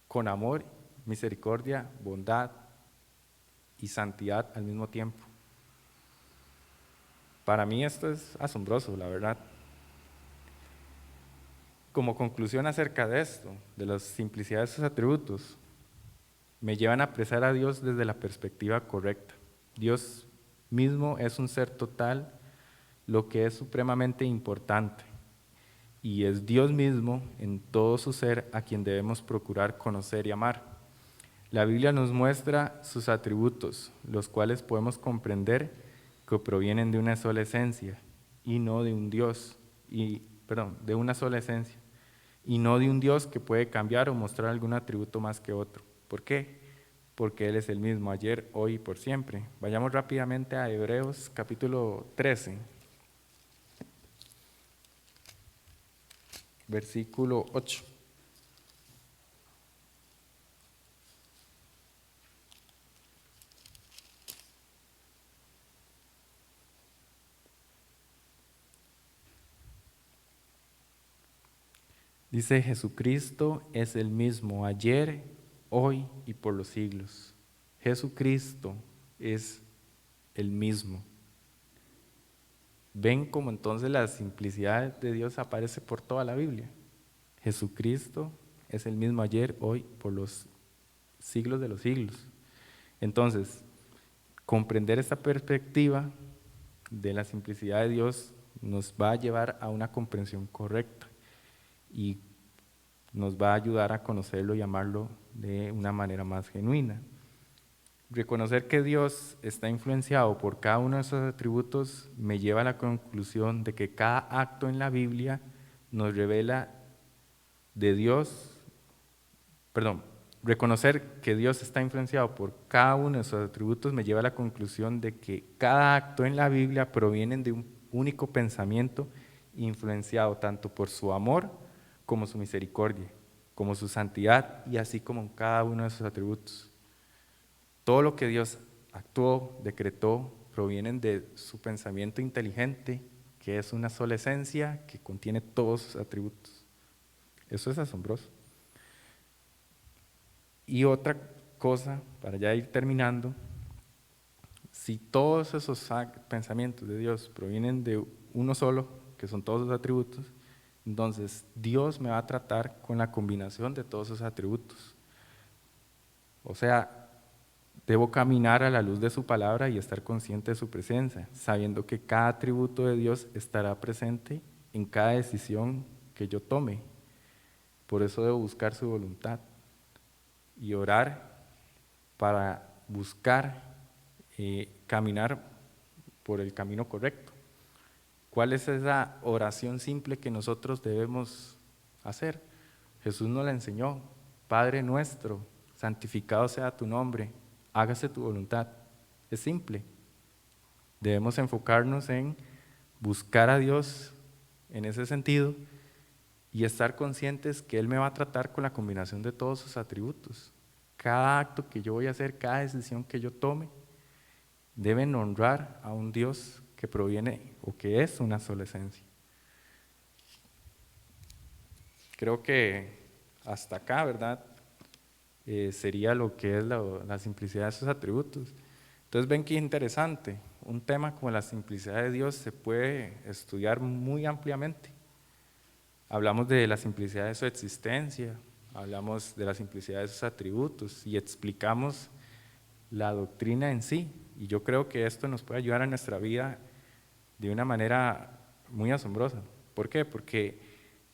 con amor, misericordia, bondad y santidad al mismo tiempo. Para mí esto es asombroso, la verdad. Como conclusión acerca de esto, de la simplicidad de sus atributos, me llevan a apreciar a Dios desde la perspectiva correcta. Dios mismo es un ser total, lo que es supremamente importante, y es Dios mismo en todo su ser a quien debemos procurar conocer y amar. La Biblia nos muestra sus atributos, los cuales podemos comprender que provienen de una sola esencia y no de un Dios, de una sola esencia, y no de un Dios que puede cambiar o mostrar algún atributo más que otro. ¿Por qué? Porque Él es el mismo ayer, hoy y por siempre. Vayamos rápidamente a Hebreos capítulo 13, versículo 8. Dice, Jesucristo es el mismo ayer, hoy y por los siglos. Jesucristo es el mismo. ¿Ven cómo entonces la simplicidad de Dios aparece por toda la Biblia? Jesucristo es el mismo ayer, hoy, por los siglos de los siglos. Entonces, comprender esta perspectiva de la simplicidad de Dios nos va a llevar a una comprensión correcta y nos va a ayudar a conocerlo y amarlo de una manera más genuina. Reconocer que Dios está influenciado por cada uno de esos atributos me lleva a la conclusión de que cada acto en la Biblia nos revela de Dios, reconocer que Dios está influenciado por cada uno de esos atributos me lleva a la conclusión de que cada acto en la Biblia proviene de un único pensamiento influenciado tanto por su amor como su misericordia, como su santidad y así como cada uno de esos atributos. Todo lo que Dios actuó, decretó, provienen de su pensamiento inteligente, que es una sola esencia que contiene todos sus atributos. Eso es asombroso. Y otra cosa, para ya ir terminando, si todos esos pensamientos de Dios provienen de uno solo, que son todos sus atributos, entonces Dios me va a tratar con la combinación de todos esos atributos. O sea, debo caminar a la luz de su palabra y estar consciente de su presencia, sabiendo que cada atributo de Dios estará presente en cada decisión que yo tome. Por eso debo buscar su voluntad y orar para buscar caminar por el camino correcto. ¿Cuál es esa oración simple que nosotros debemos hacer? Jesús nos la enseñó. Padre nuestro, santificado sea tu nombre, hágase tu voluntad. Es simple. Debemos enfocarnos en buscar a Dios en ese sentido y estar conscientes que Él me va a tratar con la combinación de todos sus atributos. Cada acto que yo voy a hacer, cada decisión que yo tome, deben honrar a un Dios que proviene o que es una sola esencia. Creo que hasta acá, ¿verdad? Sería lo que es la simplicidad de esos atributos. Entonces ven qué interesante, un tema como la simplicidad de Dios se puede estudiar muy ampliamente. Hablamos de la simplicidad de su existencia, hablamos de la simplicidad de sus atributos y explicamos la doctrina en sí. Y yo creo que esto nos puede ayudar a nuestra vida de una manera muy asombrosa. ¿Por qué? Porque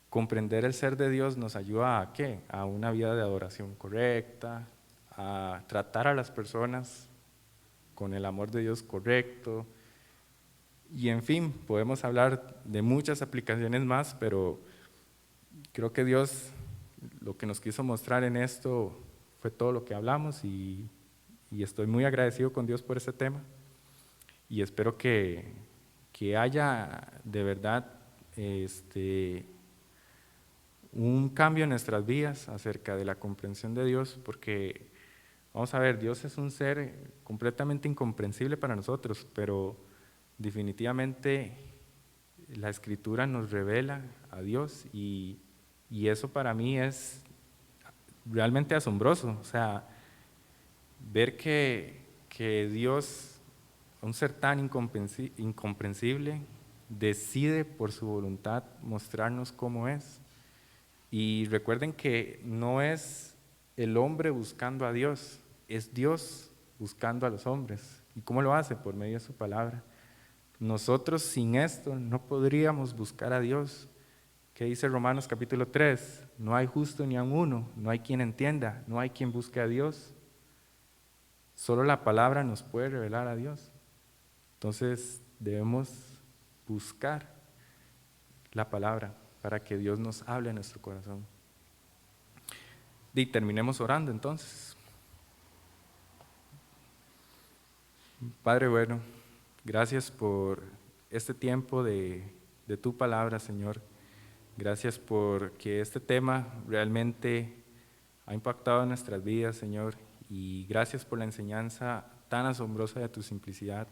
comprender el ser de Dios nos ayuda ¿a qué? A una vida de adoración correcta, a tratar a las personas con el amor de Dios correcto. Y en fin, podemos hablar de muchas aplicaciones más, pero creo que Dios lo que nos quiso mostrar en esto fue todo lo que hablamos y estoy muy agradecido con Dios por este tema y espero que haya de verdad un cambio en nuestras vidas acerca de la comprensión de Dios, porque vamos a ver, Dios es un ser completamente incomprensible para nosotros, pero definitivamente la Escritura nos revela a Dios y eso para mí es realmente asombroso, o sea, ver que Dios, un ser tan incomprensible, decide por su voluntad mostrarnos cómo es. Y recuerden que no es el hombre buscando a Dios, es Dios buscando a los hombres. ¿Y cómo lo hace? Por medio de su palabra. Nosotros sin esto no podríamos buscar a Dios. ¿Qué dice Romanos capítulo 3? No hay justo ni aun uno, no hay quien entienda, no hay quien busque a Dios. Solo la palabra nos puede revelar a Dios. Entonces debemos buscar la palabra para que Dios nos hable en nuestro corazón. Y terminemos orando entonces. Padre bueno, gracias por este tiempo de tu palabra, Señor. Gracias porque este tema realmente ha impactado en nuestras vidas, Señor, y gracias por la enseñanza tan asombrosa de tu simplicidad.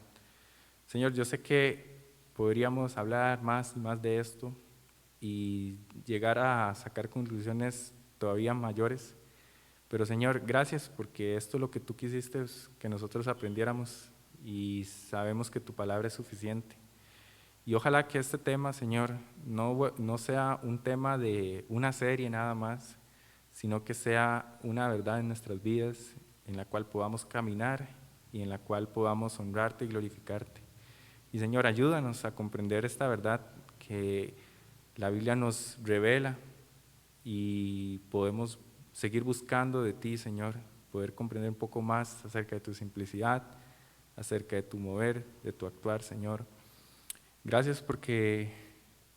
Señor, yo sé que podríamos hablar más y más de esto y llegar a sacar conclusiones todavía mayores. Pero Señor, gracias porque esto es lo que tú quisiste que nosotros aprendiéramos y sabemos que tu palabra es suficiente. Y ojalá que este tema, Señor, no sea un tema de una serie nada más, sino que sea una verdad en nuestras vidas en la cual podamos caminar y en la cual podamos honrarte y glorificarte. Y Señor, ayúdanos a comprender esta verdad que la Biblia nos revela y podemos seguir buscando de ti, Señor, poder comprender un poco más acerca de tu simplicidad, acerca de tu mover, de tu actuar, Señor. Gracias porque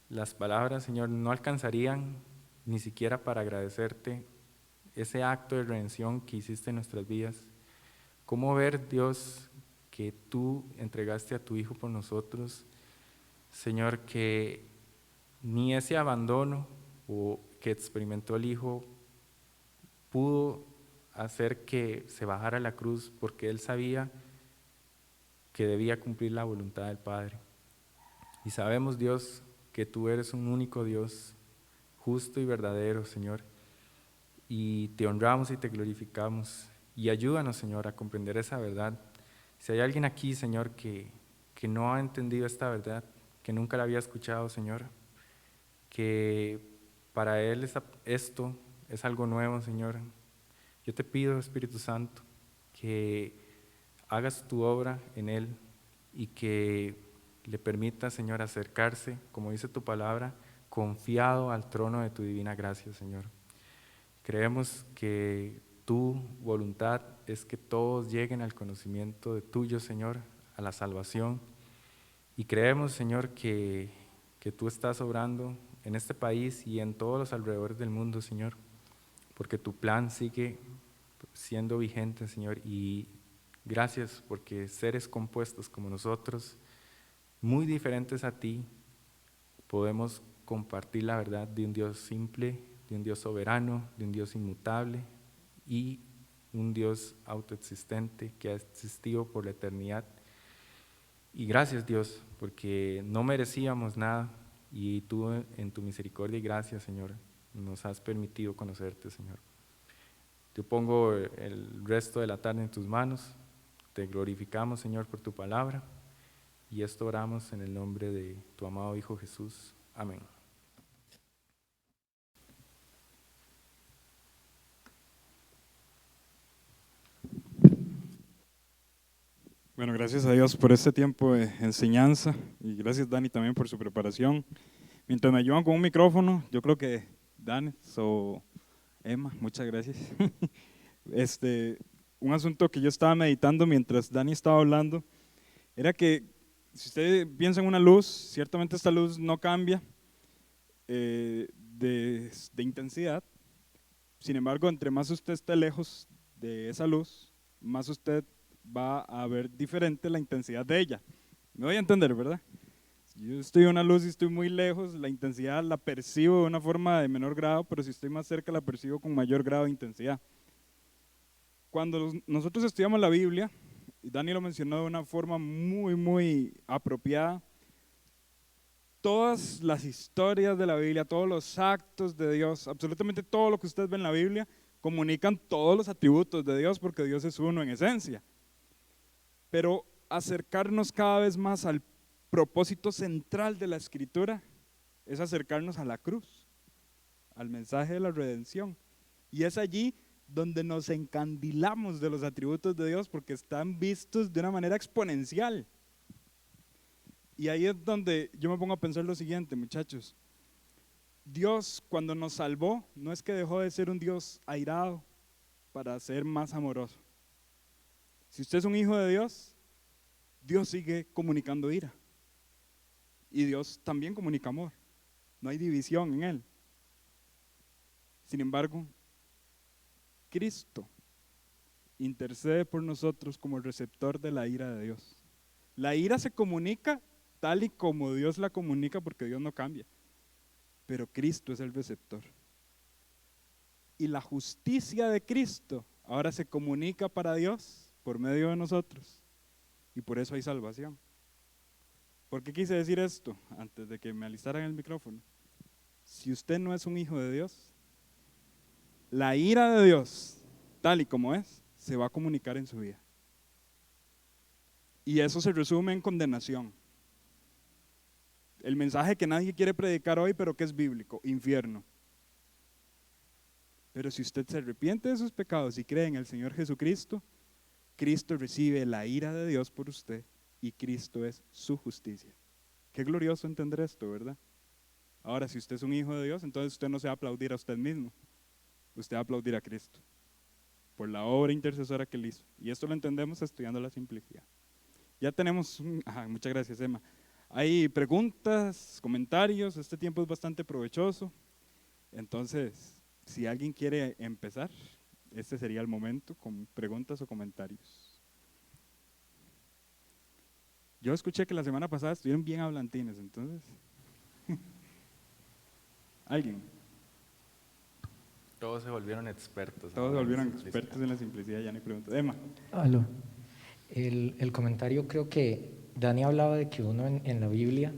las palabras, Señor, no alcanzarían ni siquiera para agradecerte ese acto de redención que hiciste en nuestras vidas. ¿Cómo ver, Dios, que tú entregaste a tu Hijo por nosotros? Señor, que ni ese abandono o que experimentó el Hijo pudo hacer que se bajara a la cruz porque Él sabía que debía cumplir la voluntad del Padre. Y sabemos, Dios, que tú eres un único Dios, justo y verdadero, Señor, y te honramos y te glorificamos. Y ayúdanos, Señor, a comprender esa verdad. Si hay alguien aquí, Señor, que no ha entendido esta verdad, que nunca la había escuchado, Señor, que para él esto es algo nuevo, Señor, yo te pido, Espíritu Santo, que hagas tu obra en él y que le permitas, Señor, acercarse, como dice tu palabra, confiado al trono de tu divina gracia, Señor. Creemos que tu voluntad es que todos lleguen al conocimiento de tuyo, Señor, a la salvación. Y creemos, Señor, que tú estás obrando en este país y en todos los alrededores del mundo, Señor, porque tu plan sigue siendo vigente, Señor, y gracias porque seres compuestos como nosotros, muy diferentes a ti, podemos compartir la verdad de un Dios simple, de un Dios soberano, de un Dios inmutable y un Dios autoexistente que ha existido por la eternidad. Y gracias, Dios, porque no merecíamos nada y tú en tu misericordia y gracia, Señor, nos has permitido conocerte, Señor. Te pongo el resto de la tarde en tus manos. Te glorificamos, Señor, por tu palabra. Y esto oramos en el nombre de tu amado Hijo Jesús. Amén. Bueno, gracias a Dios por este tiempo de enseñanza y gracias Dani también por su preparación. Mientras me ayudan con un micrófono, yo creo que Dani o Emma, muchas gracias. Un asunto que yo estaba meditando mientras Dani estaba hablando era que si usted piensa en una luz, ciertamente esta luz no cambia de intensidad. Sin embargo, entre más usted esté lejos de esa luz, más usted va a ver diferente la intensidad de ella. Me voy a entender, ¿verdad? Si yo estoy en una luz y estoy muy lejos, la intensidad la percibo de una forma de menor grado, pero si estoy más cerca la percibo con mayor grado de intensidad. Cuando nosotros estudiamos la Biblia, y Dani lo mencionó de una forma muy apropiada, todas las historias de la Biblia, todos los actos de Dios, absolutamente todo lo que usted ve en la Biblia, comunican todos los atributos de Dios porque Dios es uno en esencia. Pero acercarnos cada vez más al propósito central de la Escritura es acercarnos a la cruz, al mensaje de la redención. Y es allí donde nos encandilamos de los atributos de Dios porque están vistos de una manera exponencial. Y ahí es donde yo me pongo a pensar lo siguiente, muchachos. Dios, cuando nos salvó, no es que dejó de ser un Dios airado para ser más amoroso. Si usted es un hijo de Dios, Dios sigue comunicando ira. Y Dios también comunica amor. No hay división en Él. Sin embargo, Cristo intercede por nosotros como el receptor de la ira de Dios. La ira se comunica tal y como Dios la comunica porque Dios no cambia. Pero Cristo es el receptor. Y la justicia de Cristo ahora se comunica para Dios por medio de nosotros. Y por eso hay salvación. ¿Por qué quise decir esto antes de que me alistaran el micrófono? si usted no es un hijo de Dios, la ira de Dios, tal y como es, se va a comunicar en su vida. Y eso se resume en condenación. El mensaje que nadie quiere predicar hoy, pero que es bíblico: infierno. Pero si usted se arrepiente de sus pecados y cree en el Señor Jesucristo, Cristo recibe la ira de Dios por usted y Cristo es su justicia. Qué glorioso entender esto, ¿verdad? Ahora, si usted es un hijo de Dios, entonces usted no se va a aplaudir a usted mismo, usted va a aplaudir a Cristo por la obra intercesora que él hizo. Y esto lo entendemos estudiando la simplicidad. Ya tenemos, muchas gracias, Emma. Hay preguntas, comentarios, este tiempo es bastante provechoso. Entonces, si alguien quiere empezar, este sería el momento con preguntas o comentarios. Yo escuché que la semana pasada estuvieron bien hablantines, entonces. ¿Alguien? Todos se volvieron expertos. Todos se ahora en volvieron simplicidad. expertos en la simplicidad, ya no hay preguntas. Emma. Aló. El comentario, creo que Dani hablaba de que uno en la Biblia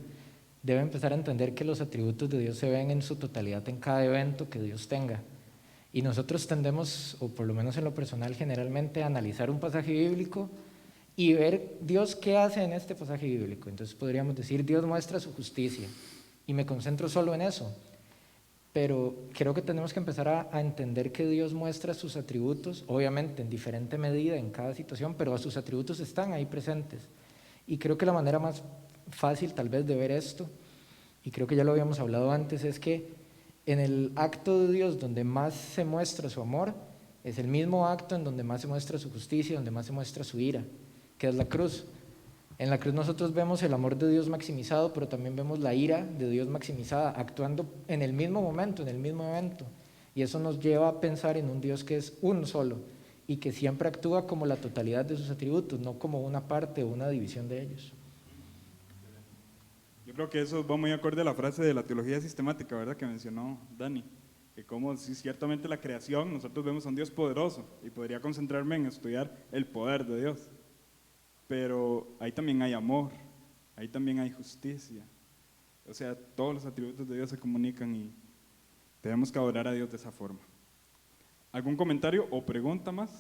debe empezar a entender que los atributos de Dios se ven en su totalidad en cada evento que Dios tenga. Y nosotros tendemos, o por lo menos en lo personal generalmente, a analizar un pasaje bíblico y ver Dios qué hace en este pasaje bíblico. Entonces podríamos decir, Dios muestra su justicia y me concentro solo en eso. Pero creo que tenemos que empezar a entender que Dios muestra sus atributos, obviamente en diferente medida en cada situación, pero sus atributos están ahí presentes. Y creo que la manera más fácil tal vez de ver esto, y creo que ya lo habíamos hablado antes, es que en el acto de Dios donde más se muestra su amor, es el mismo acto en donde más se muestra su justicia, donde más se muestra su ira, que es la cruz. En la cruz nosotros vemos el amor de Dios maximizado, pero también vemos la ira de Dios maximizada, actuando en el mismo momento, en el mismo evento. Y eso nos lleva a pensar en un Dios que es uno solo y que siempre actúa como la totalidad de sus atributos, no como una parte o una división de ellos. Yo creo que eso va muy acorde a la frase de la teología sistemática, ¿verdad? Que mencionó Dani. Que como si ciertamente la creación, nosotros vemos a un Dios poderoso y podría concentrarme en estudiar el poder de Dios. Pero ahí también hay amor, ahí también hay justicia. O sea, todos los atributos de Dios se comunican y tenemos que adorar a Dios de esa forma. ¿Algún comentario o pregunta más?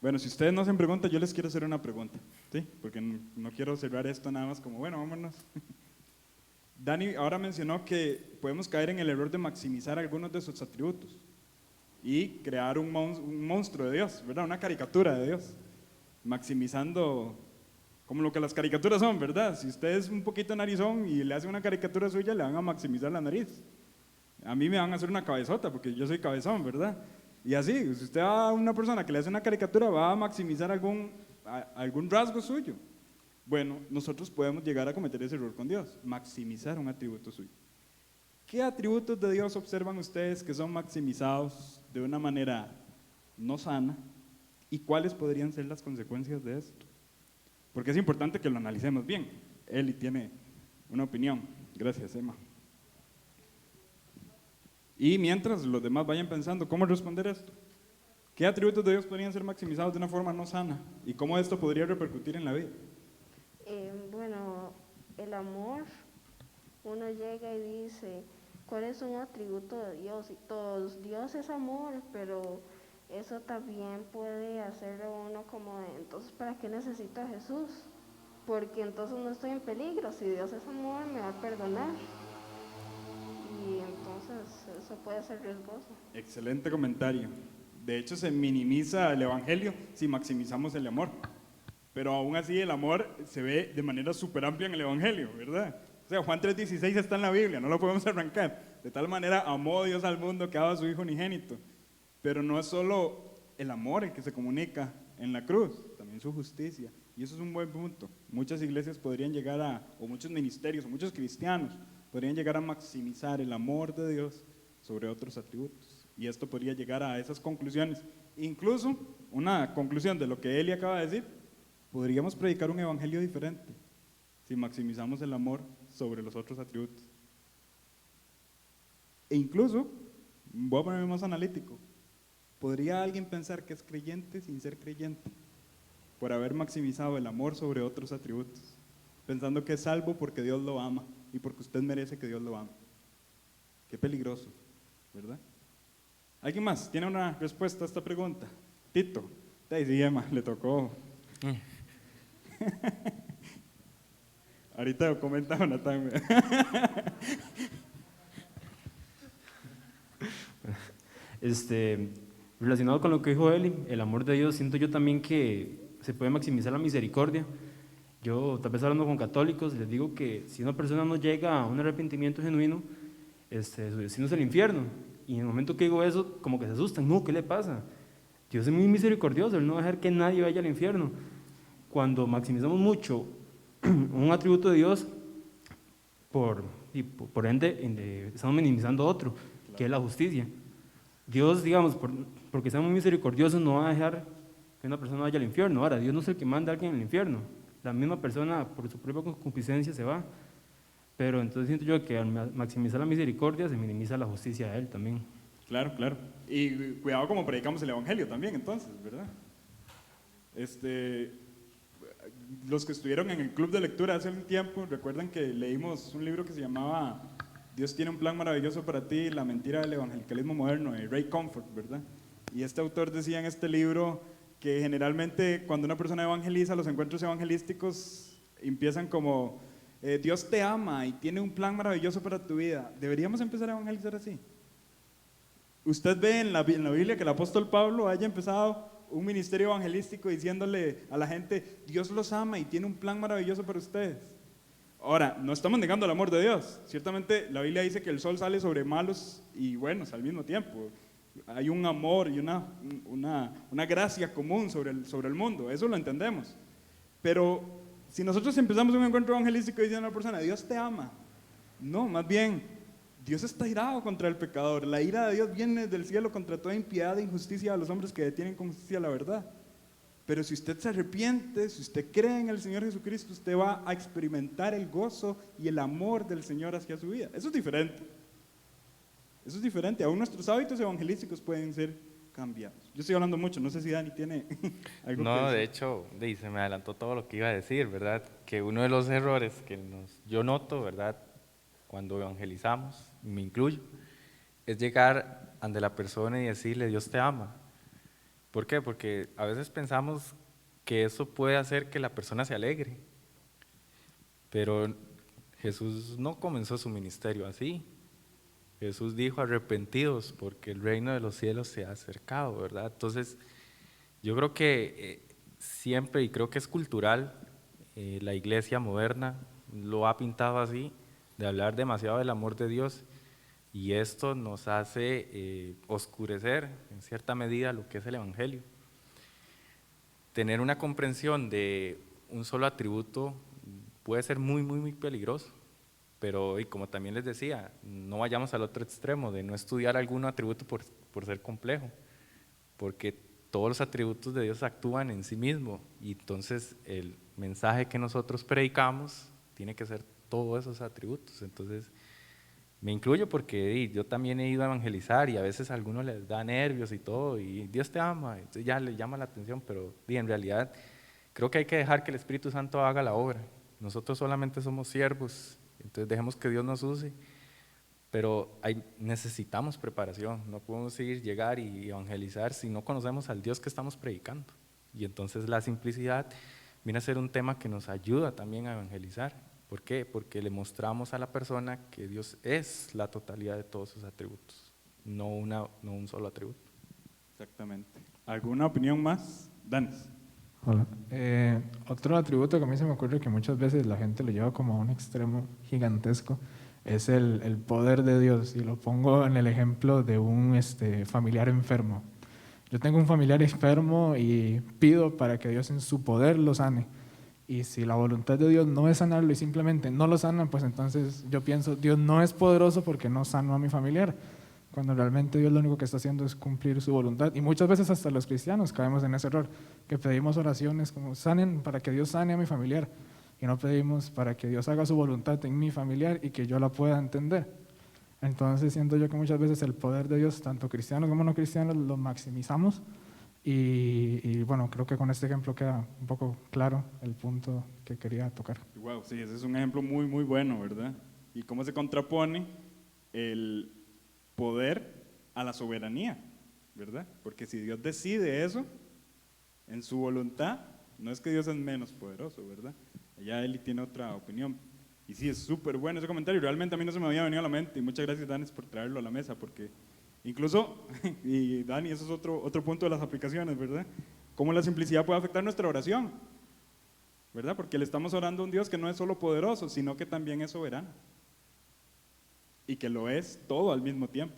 Bueno, si ustedes no hacen preguntas, yo les quiero hacer una pregunta, ¿sí? Porque no quiero cerrar esto nada más como, bueno, vámonos. Dani ahora mencionó que podemos caer en el error de maximizar algunos de sus atributos y crear un monstruo de Dios, ¿verdad? Una caricatura de Dios, maximizando como lo que las caricaturas son, ¿verdad? Si usted es un poquito narizón y le hace una caricatura suya, le van a maximizar la nariz. A mí me van a hacer una cabezota porque yo soy cabezón, ¿verdad? Y así, si usted va a una persona que le hace una caricatura, va a maximizar algún rasgo suyo. Bueno, nosotros podemos llegar a cometer ese error con Dios, maximizar un atributo suyo. ¿Qué atributos de Dios observan ustedes que son maximizados de una manera no sana? ¿Y cuáles podrían ser las consecuencias de esto? Porque es importante que lo analicemos bien. Eli tiene una opinión. Gracias, Emma. Y mientras los demás vayan pensando cómo responder esto, ¿qué atributos de Dios podrían ser maximizados de una forma no sana? ¿Y cómo esto podría repercutir en la vida? Bueno, el amor, uno llega y dice, ¿cuál es un atributo de Dios? Y todos, Dios es amor, pero eso también puede hacerle uno como de, entonces, ¿para qué necesito a Jesús? Porque entonces no estoy en peligro, si Dios es amor, me va a perdonar. Y entonces eso puede ser riesgoso. Excelente comentario. De hecho, se minimiza el evangelio si maximizamos el amor. Pero aún así el amor se ve de manera súper amplia en el evangelio, ¿verdad? O sea, Juan 3:16 está en la Biblia, no lo podemos arrancar. De tal manera amó Dios al mundo que daba a su Hijo unigénito. Pero no es solo el amor el que se comunica en la cruz, también su justicia. Y eso es un buen punto. Muchas iglesias podrían llegar o muchos ministerios, o muchos cristianos, podrían llegar a maximizar el amor de Dios sobre otros atributos. Y esto podría llegar a esas conclusiones. Incluso, una conclusión de lo que Eli acaba de decir, podríamos predicar un evangelio diferente si maximizamos el amor sobre los otros atributos. E incluso, voy a ponerme más analítico, ¿podría alguien pensar que es creyente sin ser creyente? Por haber maximizado el amor sobre otros atributos, pensando que es salvo porque Dios lo ama y porque usted merece que Dios lo ame. Qué peligroso, ¿verdad? ¿Alguien más tiene una respuesta a esta pregunta? Tito, sí, Emma, le tocó. Ahorita comenta Jonathan. Relacionado con lo que dijo Eli, el amor de Dios, siento yo también que se puede maximizar la misericordia. Yo, tal vez hablando con católicos, les digo que si una persona no llega a un arrepentimiento genuino, su destino es el infierno. Y en el momento que digo eso, como que se asustan. No, ¿qué le pasa? Dios es muy misericordioso, Él no va a dejar que nadie vaya al infierno. Cuando maximizamos mucho un atributo de Dios, por ende, estamos minimizando otro, que es la justicia. Dios, digamos, porque sea muy misericordioso, no va a dejar que una persona vaya al infierno. Ahora, Dios no es el que manda a alguien al infierno. La misma persona, por su propia concupiscencia, se va. Pero entonces siento yo que al maximizar la misericordia, se minimiza la justicia de Él también. Claro, claro. Y cuidado como predicamos el Evangelio también, entonces, ¿verdad? Los que estuvieron en el club de lectura hace un tiempo, recuerdan que leímos un libro que se llamaba Dios tiene un plan maravilloso para ti, la mentira del evangelicalismo moderno, de Ray Comfort, ¿verdad? Y este autor decía en este libro que generalmente cuando una persona evangeliza, los encuentros evangelísticos empiezan como Dios te ama y tiene un plan maravilloso para tu vida. ¿Deberíamos empezar a evangelizar así? Usted ve en la Biblia que el apóstol Pablo haya empezado un ministerio evangelístico diciéndole a la gente, Dios los ama y tiene un plan maravilloso para ustedes. Ahora, no estamos negando el amor de Dios. Ciertamente la Biblia dice que el sol sale sobre malos y buenos al mismo tiempo. Hay un amor y una gracia común sobre el mundo, eso lo entendemos. Pero si nosotros empezamos un encuentro evangelístico diciendo a una persona, Dios te ama, no, más bien, Dios está irado contra el pecador. La ira de Dios viene del cielo contra toda impiedad e injusticia a los hombres que detienen con justicia la verdad. Pero si usted se arrepiente, si usted cree en el Señor Jesucristo, usted va a experimentar el gozo y el amor del Señor hacia su vida. Eso es diferente. Eso es diferente. Aún nuestros hábitos evangelísticos pueden ser cambiados. Yo estoy hablando mucho, no sé si Dani tiene algo que No, decir. de hecho, se me adelantó todo lo que iba a decir, ¿verdad? Que uno de los errores que yo noto, ¿verdad? Cuando evangelizamos, me incluyo, es llegar ante la persona y decirle, Dios te ama. ¿Por qué? Porque a veces pensamos que eso puede hacer que la persona se alegre, pero Jesús no comenzó su ministerio así. Jesús dijo, arrepentidos, porque el reino de los cielos se ha acercado, ¿verdad? Entonces, yo creo que siempre, y creo que es cultural, la iglesia moderna lo ha pintado así, de hablar demasiado del amor de Dios, y esto nos hace oscurecer en cierta medida lo que es el Evangelio. Tener una comprensión de un solo atributo puede ser muy, muy, muy peligroso, pero y como también les decía, no vayamos al otro extremo de no estudiar algún atributo por ser complejo, porque todos los atributos de Dios actúan en sí mismos, y entonces el mensaje que nosotros predicamos tiene que ser todos esos atributos. Entonces, me incluyo porque yo también he ido a evangelizar y a veces a algunos les da nervios y todo, y Dios te ama, entonces ya le llama la atención, pero en realidad creo que hay que dejar que el Espíritu Santo haga la obra. Nosotros solamente somos siervos, entonces dejemos que Dios nos use, pero necesitamos preparación, no podemos llegar y evangelizar si no conocemos al Dios que estamos predicando. Y entonces la simplicidad viene a ser un tema que nos ayuda también a evangelizar. ¿Por qué? Porque le mostramos a la persona que Dios es la totalidad de todos sus atributos, no un solo atributo. Exactamente. ¿Alguna opinión más? Danis. Hola. Otro atributo que a mí se me ocurre que muchas veces la gente lo lleva como a un extremo gigantesco es el poder de Dios, y lo pongo en el ejemplo de un familiar enfermo. Yo tengo un familiar enfermo y pido para que Dios en su poder lo sane. Y si la voluntad de Dios no es sanarlo y simplemente no lo sana, pues entonces yo pienso, Dios no es poderoso porque no sanó a mi familiar, cuando realmente Dios lo único que está haciendo es cumplir su voluntad. Y muchas veces hasta los cristianos caemos en ese error, que pedimos oraciones como sanen para que Dios sane a mi familiar, y no pedimos para que Dios haga su voluntad en mi familiar y que yo la pueda entender. Entonces siento yo que muchas veces el poder de Dios, tanto cristianos como no cristianos, lo maximizamos. Y bueno, creo que con este ejemplo queda un poco claro el punto que quería tocar. Wow, sí, ese es un ejemplo muy, muy bueno, ¿verdad? y cómo se contrapone el poder a la soberanía, ¿verdad? Porque si Dios decide eso, en su voluntad, no es que Dios es menos poderoso, ¿verdad? Ya Eli tiene otra opinión. Y sí, es súper bueno ese comentario, realmente a mí no se me había venido a la mente, y muchas gracias, Dani, por traerlo a la mesa, porque incluso, y Dani, eso es otro punto de las aplicaciones, ¿verdad? Cómo la simplicidad puede afectar nuestra oración, ¿verdad? Porque le estamos orando a un Dios que no es solo poderoso, sino que también es soberano, y que lo es todo al mismo tiempo,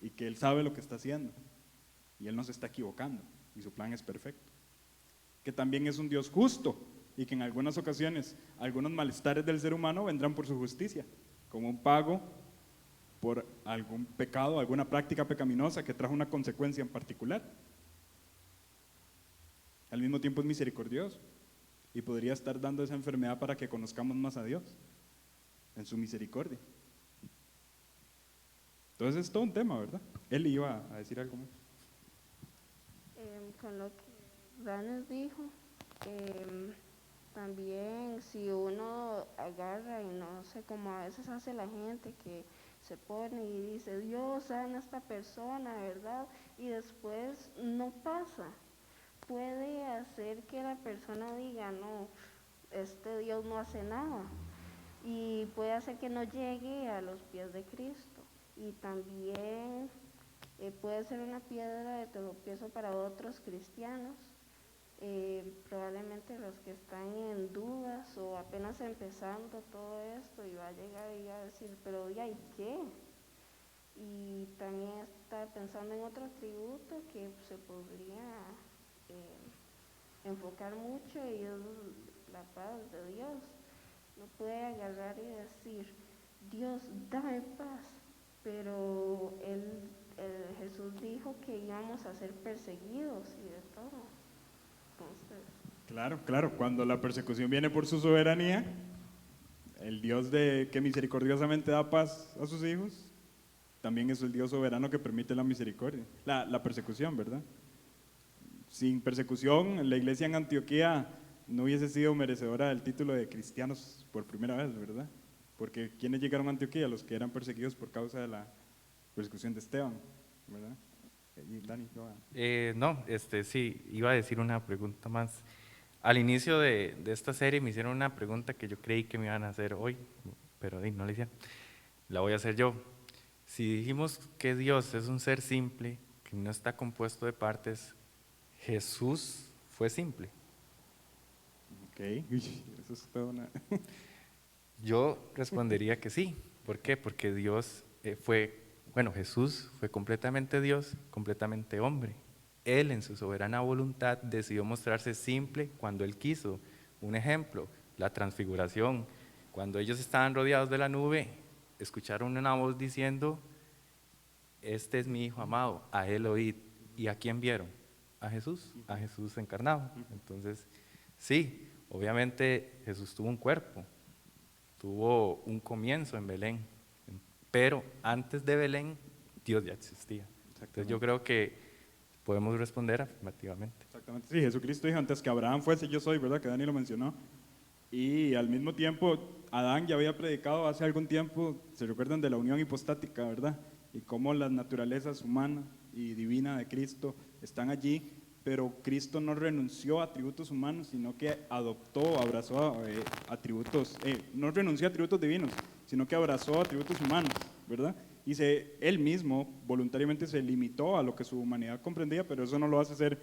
y que Él sabe lo que está haciendo, y Él no se está equivocando, y su plan es perfecto. Que también es un Dios justo, y que en algunas ocasiones algunos malestares del ser humano vendrán por su justicia, como un pago por algún pecado, alguna práctica pecaminosa que trajo una consecuencia en particular. Al mismo tiempo es misericordioso y podría estar dando esa enfermedad para que conozcamos más a Dios en su misericordia. Entonces es todo un tema, ¿verdad? Él iba a decir algo más. Con lo que Danes dijo, también si uno agarra y no sé, como a veces hace la gente que se pone y dice, Dios sana a esta persona, ¿verdad? Y después no pasa. Puede hacer que la persona diga, no, este Dios no hace nada. Y puede hacer que no llegue a los pies de Cristo. Y también puede ser una piedra de tropiezo para otros cristianos. Probablemente los que están en dudas o apenas empezando todo esto, y va a llegar y va a decir, pero ¿y qué? Y también está pensando en otro atributo que se podría enfocar mucho, y es la paz de Dios. No puede agarrar y decir, Dios, dame paz, pero Jesús dijo que íbamos a ser perseguidos y de todo. Entonces, Claro, cuando la persecución viene por su soberanía, el Dios que misericordiosamente da paz a sus hijos, también es el Dios soberano que permite la misericordia, la persecución, ¿verdad? Sin persecución, la iglesia en Antioquía no hubiese sido merecedora del título de cristianos por primera vez, ¿verdad? Porque ¿quiénes llegaron a Antioquía? Los que eran perseguidos por causa de la persecución de Esteban, ¿verdad? Y Dani, sí, iba a decir una pregunta más. Al inicio de esta serie me hicieron una pregunta que yo creí que me iban a hacer hoy, pero no la hicieron. La voy a hacer yo. Si dijimos que Dios es un ser simple, que no está compuesto de partes, Jesús fue simple. Ok, eso es toda una... Yo respondería que sí. ¿Por qué? Porque Jesús fue completamente Dios, completamente hombre. Él en su soberana voluntad decidió mostrarse simple cuando Él quiso. Un ejemplo, la transfiguración. Cuando ellos estaban rodeados de la nube, escucharon una voz diciendo, este es mi Hijo amado, a Él oíd. ¿Y a quién vieron? A Jesús encarnado. Entonces, sí, obviamente Jesús tuvo un cuerpo, tuvo un comienzo en Belén, pero antes de Belén, Dios ya existía. Entonces yo creo que podemos responder afirmativamente. Exactamente, sí, Jesucristo dijo antes que Abraham fuese yo soy, ¿verdad? Que Dani lo mencionó. Y al mismo tiempo, Adán ya había predicado hace algún tiempo, se recuerdan de la unión hipostática, ¿verdad? Y cómo las naturalezas humana y divina de Cristo están allí, pero Cristo no renunció a atributos humanos, sino que adoptó, abrazó atributos, no renunció a atributos divinos, sino que abrazó atributos humanos, ¿verdad? Y él mismo voluntariamente se limitó a lo que su humanidad comprendía, pero eso no lo hace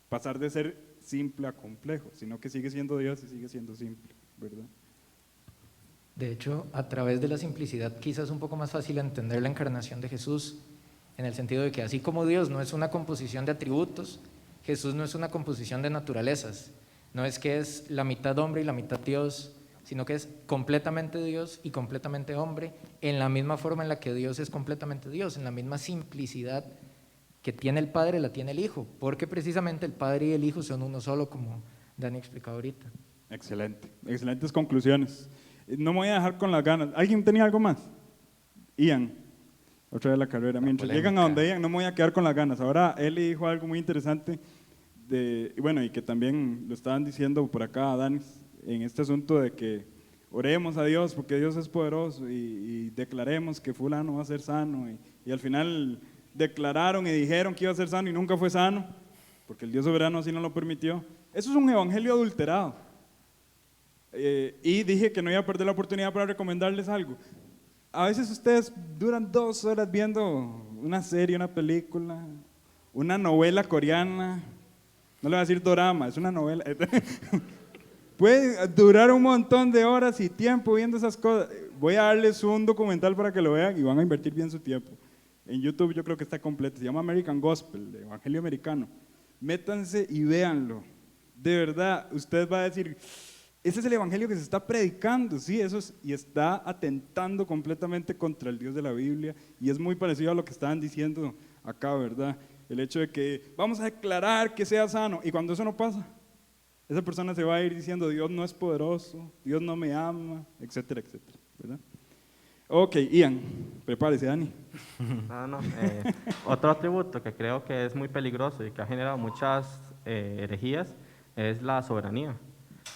pasar de ser simple a complejo, sino que sigue siendo Dios y sigue siendo simple, ¿verdad? De hecho, a través de la simplicidad quizás es un poco más fácil entender la encarnación de Jesús, en el sentido de que así como Dios no es una composición de atributos, Jesús no es una composición de naturalezas, no es que es la mitad hombre y la mitad Dios, sino que es completamente Dios y completamente hombre, en la misma forma en la que Dios es completamente Dios, en la misma simplicidad que tiene el Padre, la tiene el Hijo, porque precisamente el Padre y el Hijo son uno solo, como Dani explicado ahorita. Excelente, excelentes conclusiones. No me voy a dejar con las ganas. ¿Alguien tenía algo más? Ian, otra vez la carrera. Mientras llegan a donde Ian, no me voy a quedar con las ganas. Ahora, él dijo algo muy interesante, y que también lo estaban diciendo por acá a Dani, en este asunto de que oremos a Dios porque Dios es poderoso y declaremos que fulano va a ser sano y al final declararon y dijeron que iba a ser sano y nunca fue sano porque el Dios soberano así no lo permitió. Eso es un evangelio adulterado. Y dije que no iba a perder la oportunidad para recomendarles algo. A veces ustedes duran 2 horas viendo una serie, una película, una novela coreana. No le voy a decir dorama, es una novela. Puede durar un montón de horas y tiempo viendo esas cosas. Voy a darles un documental para que lo vean y van a invertir bien su tiempo. En YouTube yo creo que está completo. Se llama American Gospel, de Evangelio Americano. Métanse y véanlo. De verdad, usted va a decir, ese es el evangelio que se está predicando, sí, eso es, y está atentando completamente contra el Dios de la Biblia, y es muy parecido a lo que estaban diciendo acá, ¿verdad? El hecho de que vamos a declarar que sea sano, y cuando eso no pasa, esa persona se va a ir diciendo, Dios no es poderoso, Dios no me ama, etcétera, etcétera, ¿verdad? Ok, Ian, prepárese, Dani. No. Otro atributo que creo que es muy peligroso y que ha generado muchas herejías es la soberanía.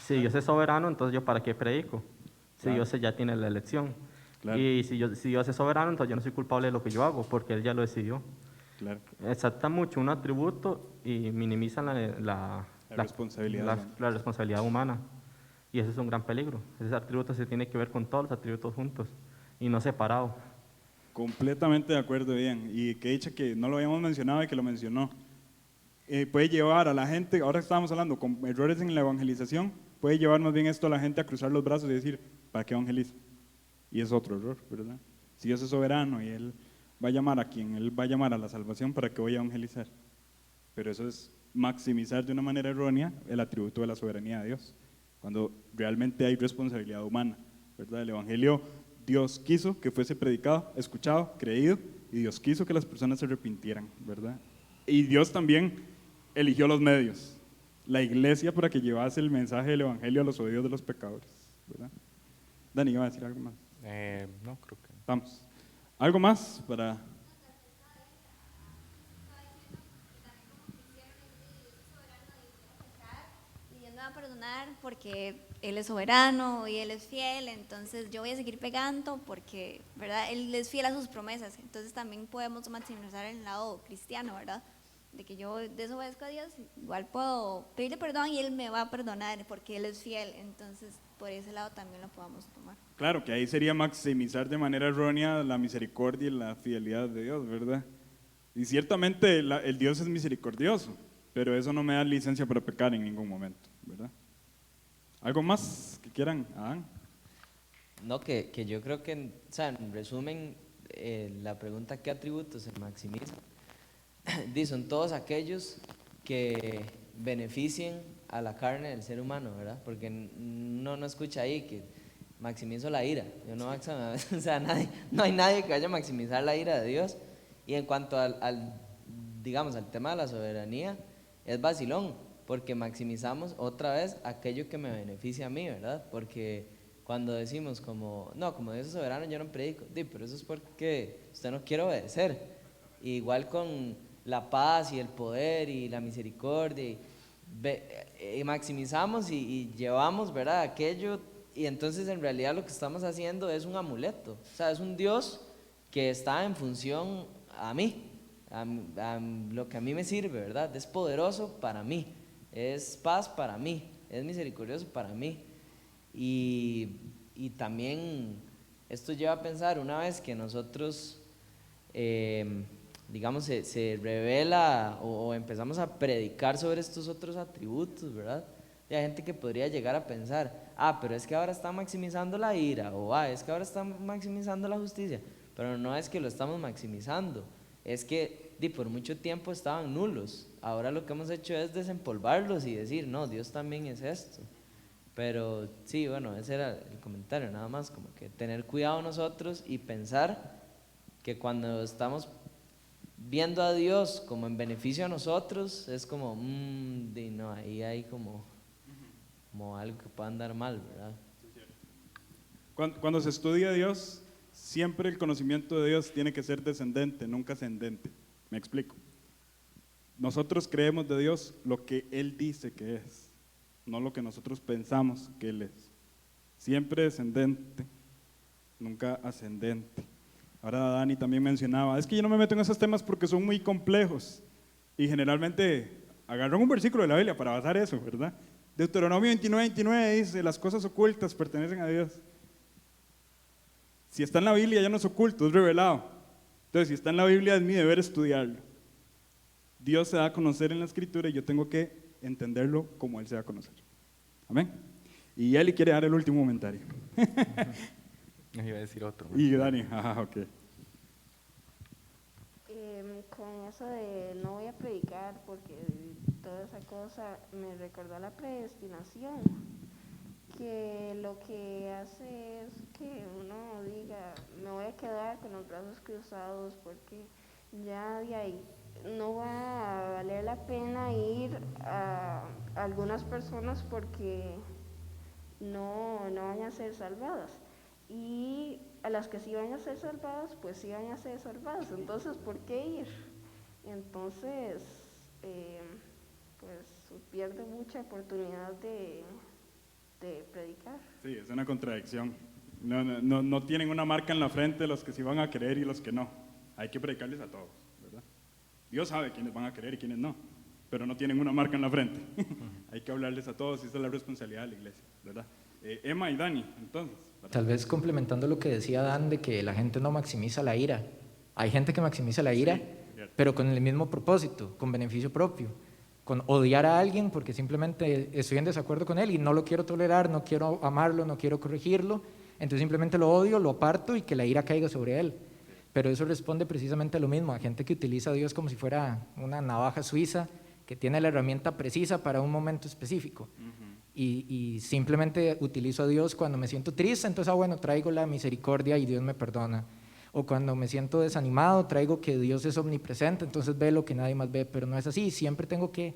Si Dios es soberano, entonces yo para qué predico. Si Claro. Dios ya tiene la elección. Claro. Y si Dios es soberano, entonces yo no soy culpable de lo que yo hago, porque Él ya lo decidió. Claro. Exaltan mucho un atributo y minimizan La responsabilidad humana. la responsabilidad humana. Y ese es un gran peligro. Ese atributo se tiene que ver con todos los atributos juntos y no separado. Completamente de acuerdo, Ian, y que dicha que no lo habíamos mencionado y que lo mencionó. Puede llevar a la gente, ahora estábamos hablando con errores en la evangelización, puede llevar más bien esto a la gente a cruzar los brazos y decir, ¿para qué evangelizo? Y es otro error, ¿verdad? Si Dios es soberano y Él va a llamar a quien Él va a llamar a la salvación, ¿para qué voy a evangelizar? Pero eso es maximizar de una manera errónea el atributo de la soberanía de Dios, cuando realmente hay responsabilidad humana, ¿verdad? El evangelio, Dios quiso que fuese predicado, escuchado, creído, y Dios quiso que las personas se arrepintieran, ¿verdad? Y Dios también eligió los medios, la iglesia para que llevase el mensaje del evangelio a los oídos de los pecadores, ¿verdad? Dani, ¿iba a decir algo más? No, creo que no. Vamos. ¿Algo más para...? Y Dios me va a perdonar porque Él es soberano y Él es fiel, entonces yo voy a seguir pegando porque, ¿verdad? Él es fiel a sus promesas, entonces también podemos maximizar el lado cristiano, ¿verdad? De que yo desobedezco a Dios, igual puedo pedirle perdón y Él me va a perdonar porque Él es fiel, entonces por ese lado también lo podamos tomar. Claro, que ahí sería maximizar de manera errónea la misericordia y la fidelidad de Dios, ¿verdad? Y ciertamente el Dios es misericordioso, pero eso no me da licencia para pecar en ningún momento, ¿verdad? ¿Algo más que quieran, Adán? No, que yo creo que, o sea, en resumen, la pregunta ¿qué atributos se maximizan? Son todos aquellos que beneficien a la carne del ser humano, ¿verdad? Porque uno no escucha ahí que maximizo la ira. Yo no, o sea, no hay nadie que vaya a maximizar la ira de Dios. Y en cuanto digamos, al tema de la soberanía, es vacilón, porque maximizamos otra vez aquello que me beneficia a mí, ¿verdad? Porque cuando decimos como Dios es soberano, yo no predico, pero eso es porque usted no quiere obedecer. Igual con la paz y el poder y la misericordia, y maximizamos y llevamos, ¿verdad? Aquello, y entonces en realidad lo que estamos haciendo es un amuleto, o sea, es un Dios que está en función a mí, a lo que a mí me sirve, ¿verdad? Es poderoso para mí, es paz para mí, es misericordioso para mí, y también esto lleva a pensar, una vez que nosotros digamos, se revela o empezamos a predicar sobre estos otros atributos, ¿verdad? Y hay gente que podría llegar a pensar, pero es que ahora está maximizando la ira, o es que ahora está maximizando la justicia, pero no es que lo estamos maximizando, es que por mucho tiempo estaban nulos, ahora lo que hemos hecho es desempolvarlos y decir, no, Dios también es esto. Pero sí, bueno, ese era el comentario, nada más, como que tener cuidado nosotros y pensar que cuando estamos viendo a Dios como en beneficio a nosotros, es como, no, ahí hay como algo que pueda andar mal, ¿verdad? Cuando se estudia a Dios, siempre el conocimiento de Dios tiene que ser descendente, nunca ascendente. ¿Me explico? Nosotros creemos de Dios lo que Él dice que es, no lo que nosotros pensamos que Él es. siempre descendente, nunca ascendente. Ahora Dani también mencionaba, es que yo no me meto en esos temas porque son muy complejos y generalmente agarran un versículo de la Biblia para basar eso, ¿verdad? Deuteronomio 29:29 dice, las cosas ocultas pertenecen a Dios. Si está en la Biblia ya no es oculto, es revelado. Entonces, si está en la Biblia es mi deber estudiarlo. Dios se da a conocer en la Escritura y yo tengo que entenderlo como Él se da a conocer. Amén. Y Eli quiere dar el último comentario. Iba a decir otro. Y Dani, ok. Con eso de no voy a predicar porque toda esa cosa me recordó a la predestinación, que lo que hace es que uno diga, me voy a quedar con los brazos cruzados porque ya de ahí no va a valer la pena ir a algunas personas porque no van a ser salvadas. Y a las que sí van a ser salvadas, pues sí van a ser salvadas. Entonces, ¿por qué ir? Entonces, pues pierde mucha oportunidad de predicar. Sí, es una contradicción. No tienen una marca en la frente los que sí van a creer y los que no. Hay que predicarles a todos, ¿verdad? Dios sabe quiénes van a creer y quiénes no, pero no tienen una marca en la frente. Hay que hablarles a todos y esa es la responsabilidad de la iglesia, ¿verdad? Emma y Dani, entonces. Tal vez complementando lo que decía Dan de que la gente no maximiza la ira. Hay gente que maximiza la ira, cierto. pero con el mismo propósito, con beneficio propio, con odiar a alguien porque simplemente estoy en desacuerdo con él y no lo quiero tolerar, no quiero amarlo, no quiero corregirlo, entonces simplemente lo odio, lo aparto y que la ira caiga sobre él. Pero eso responde precisamente a lo mismo, a gente que utiliza a Dios como si fuera una navaja suiza que tiene la herramienta precisa para un momento específico. Y simplemente utilizo a Dios cuando me siento triste, entonces, bueno, traigo la misericordia y Dios me perdona. O cuando me siento desanimado, traigo que Dios es omnipresente, entonces ve lo que nadie más ve, pero no es así. Siempre tengo que,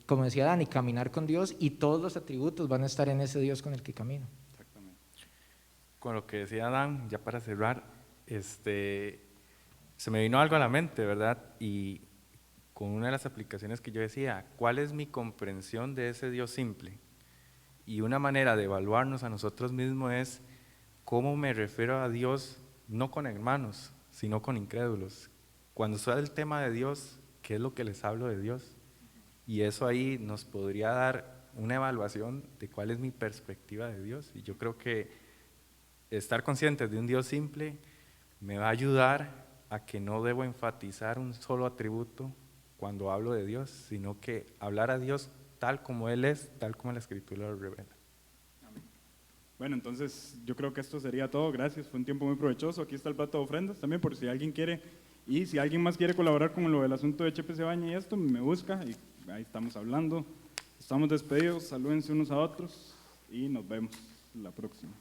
como decía Dani, caminar con Dios y todos los atributos van a estar en ese Dios con el que camino. Exactamente. Con lo que decía Dan, ya para cerrar, se me vino algo a la mente, ¿verdad? Y con una de las aplicaciones que yo decía, ¿cuál es mi comprensión de ese Dios simple? Y una manera de evaluarnos a nosotros mismos es cómo me refiero a Dios, no con hermanos, sino con incrédulos. Cuando sale el tema de Dios, ¿qué es lo que les hablo de Dios? Y eso ahí nos podría dar una evaluación de cuál es mi perspectiva de Dios. Y yo creo que estar consciente de un Dios simple me va a ayudar a que no debo enfatizar un solo atributo cuando hablo de Dios, sino que hablar a Dios tal como Él es, tal como la Escritura lo revela. Bueno, entonces yo creo que esto sería todo. Gracias, fue un tiempo muy provechoso. Aquí está el plato de ofrendas también por si alguien quiere, y si alguien más quiere colaborar con lo del asunto de Chepe Cebaña y esto, me busca y ahí estamos hablando. Estamos despedidos, salúdense unos a otros y nos vemos la próxima.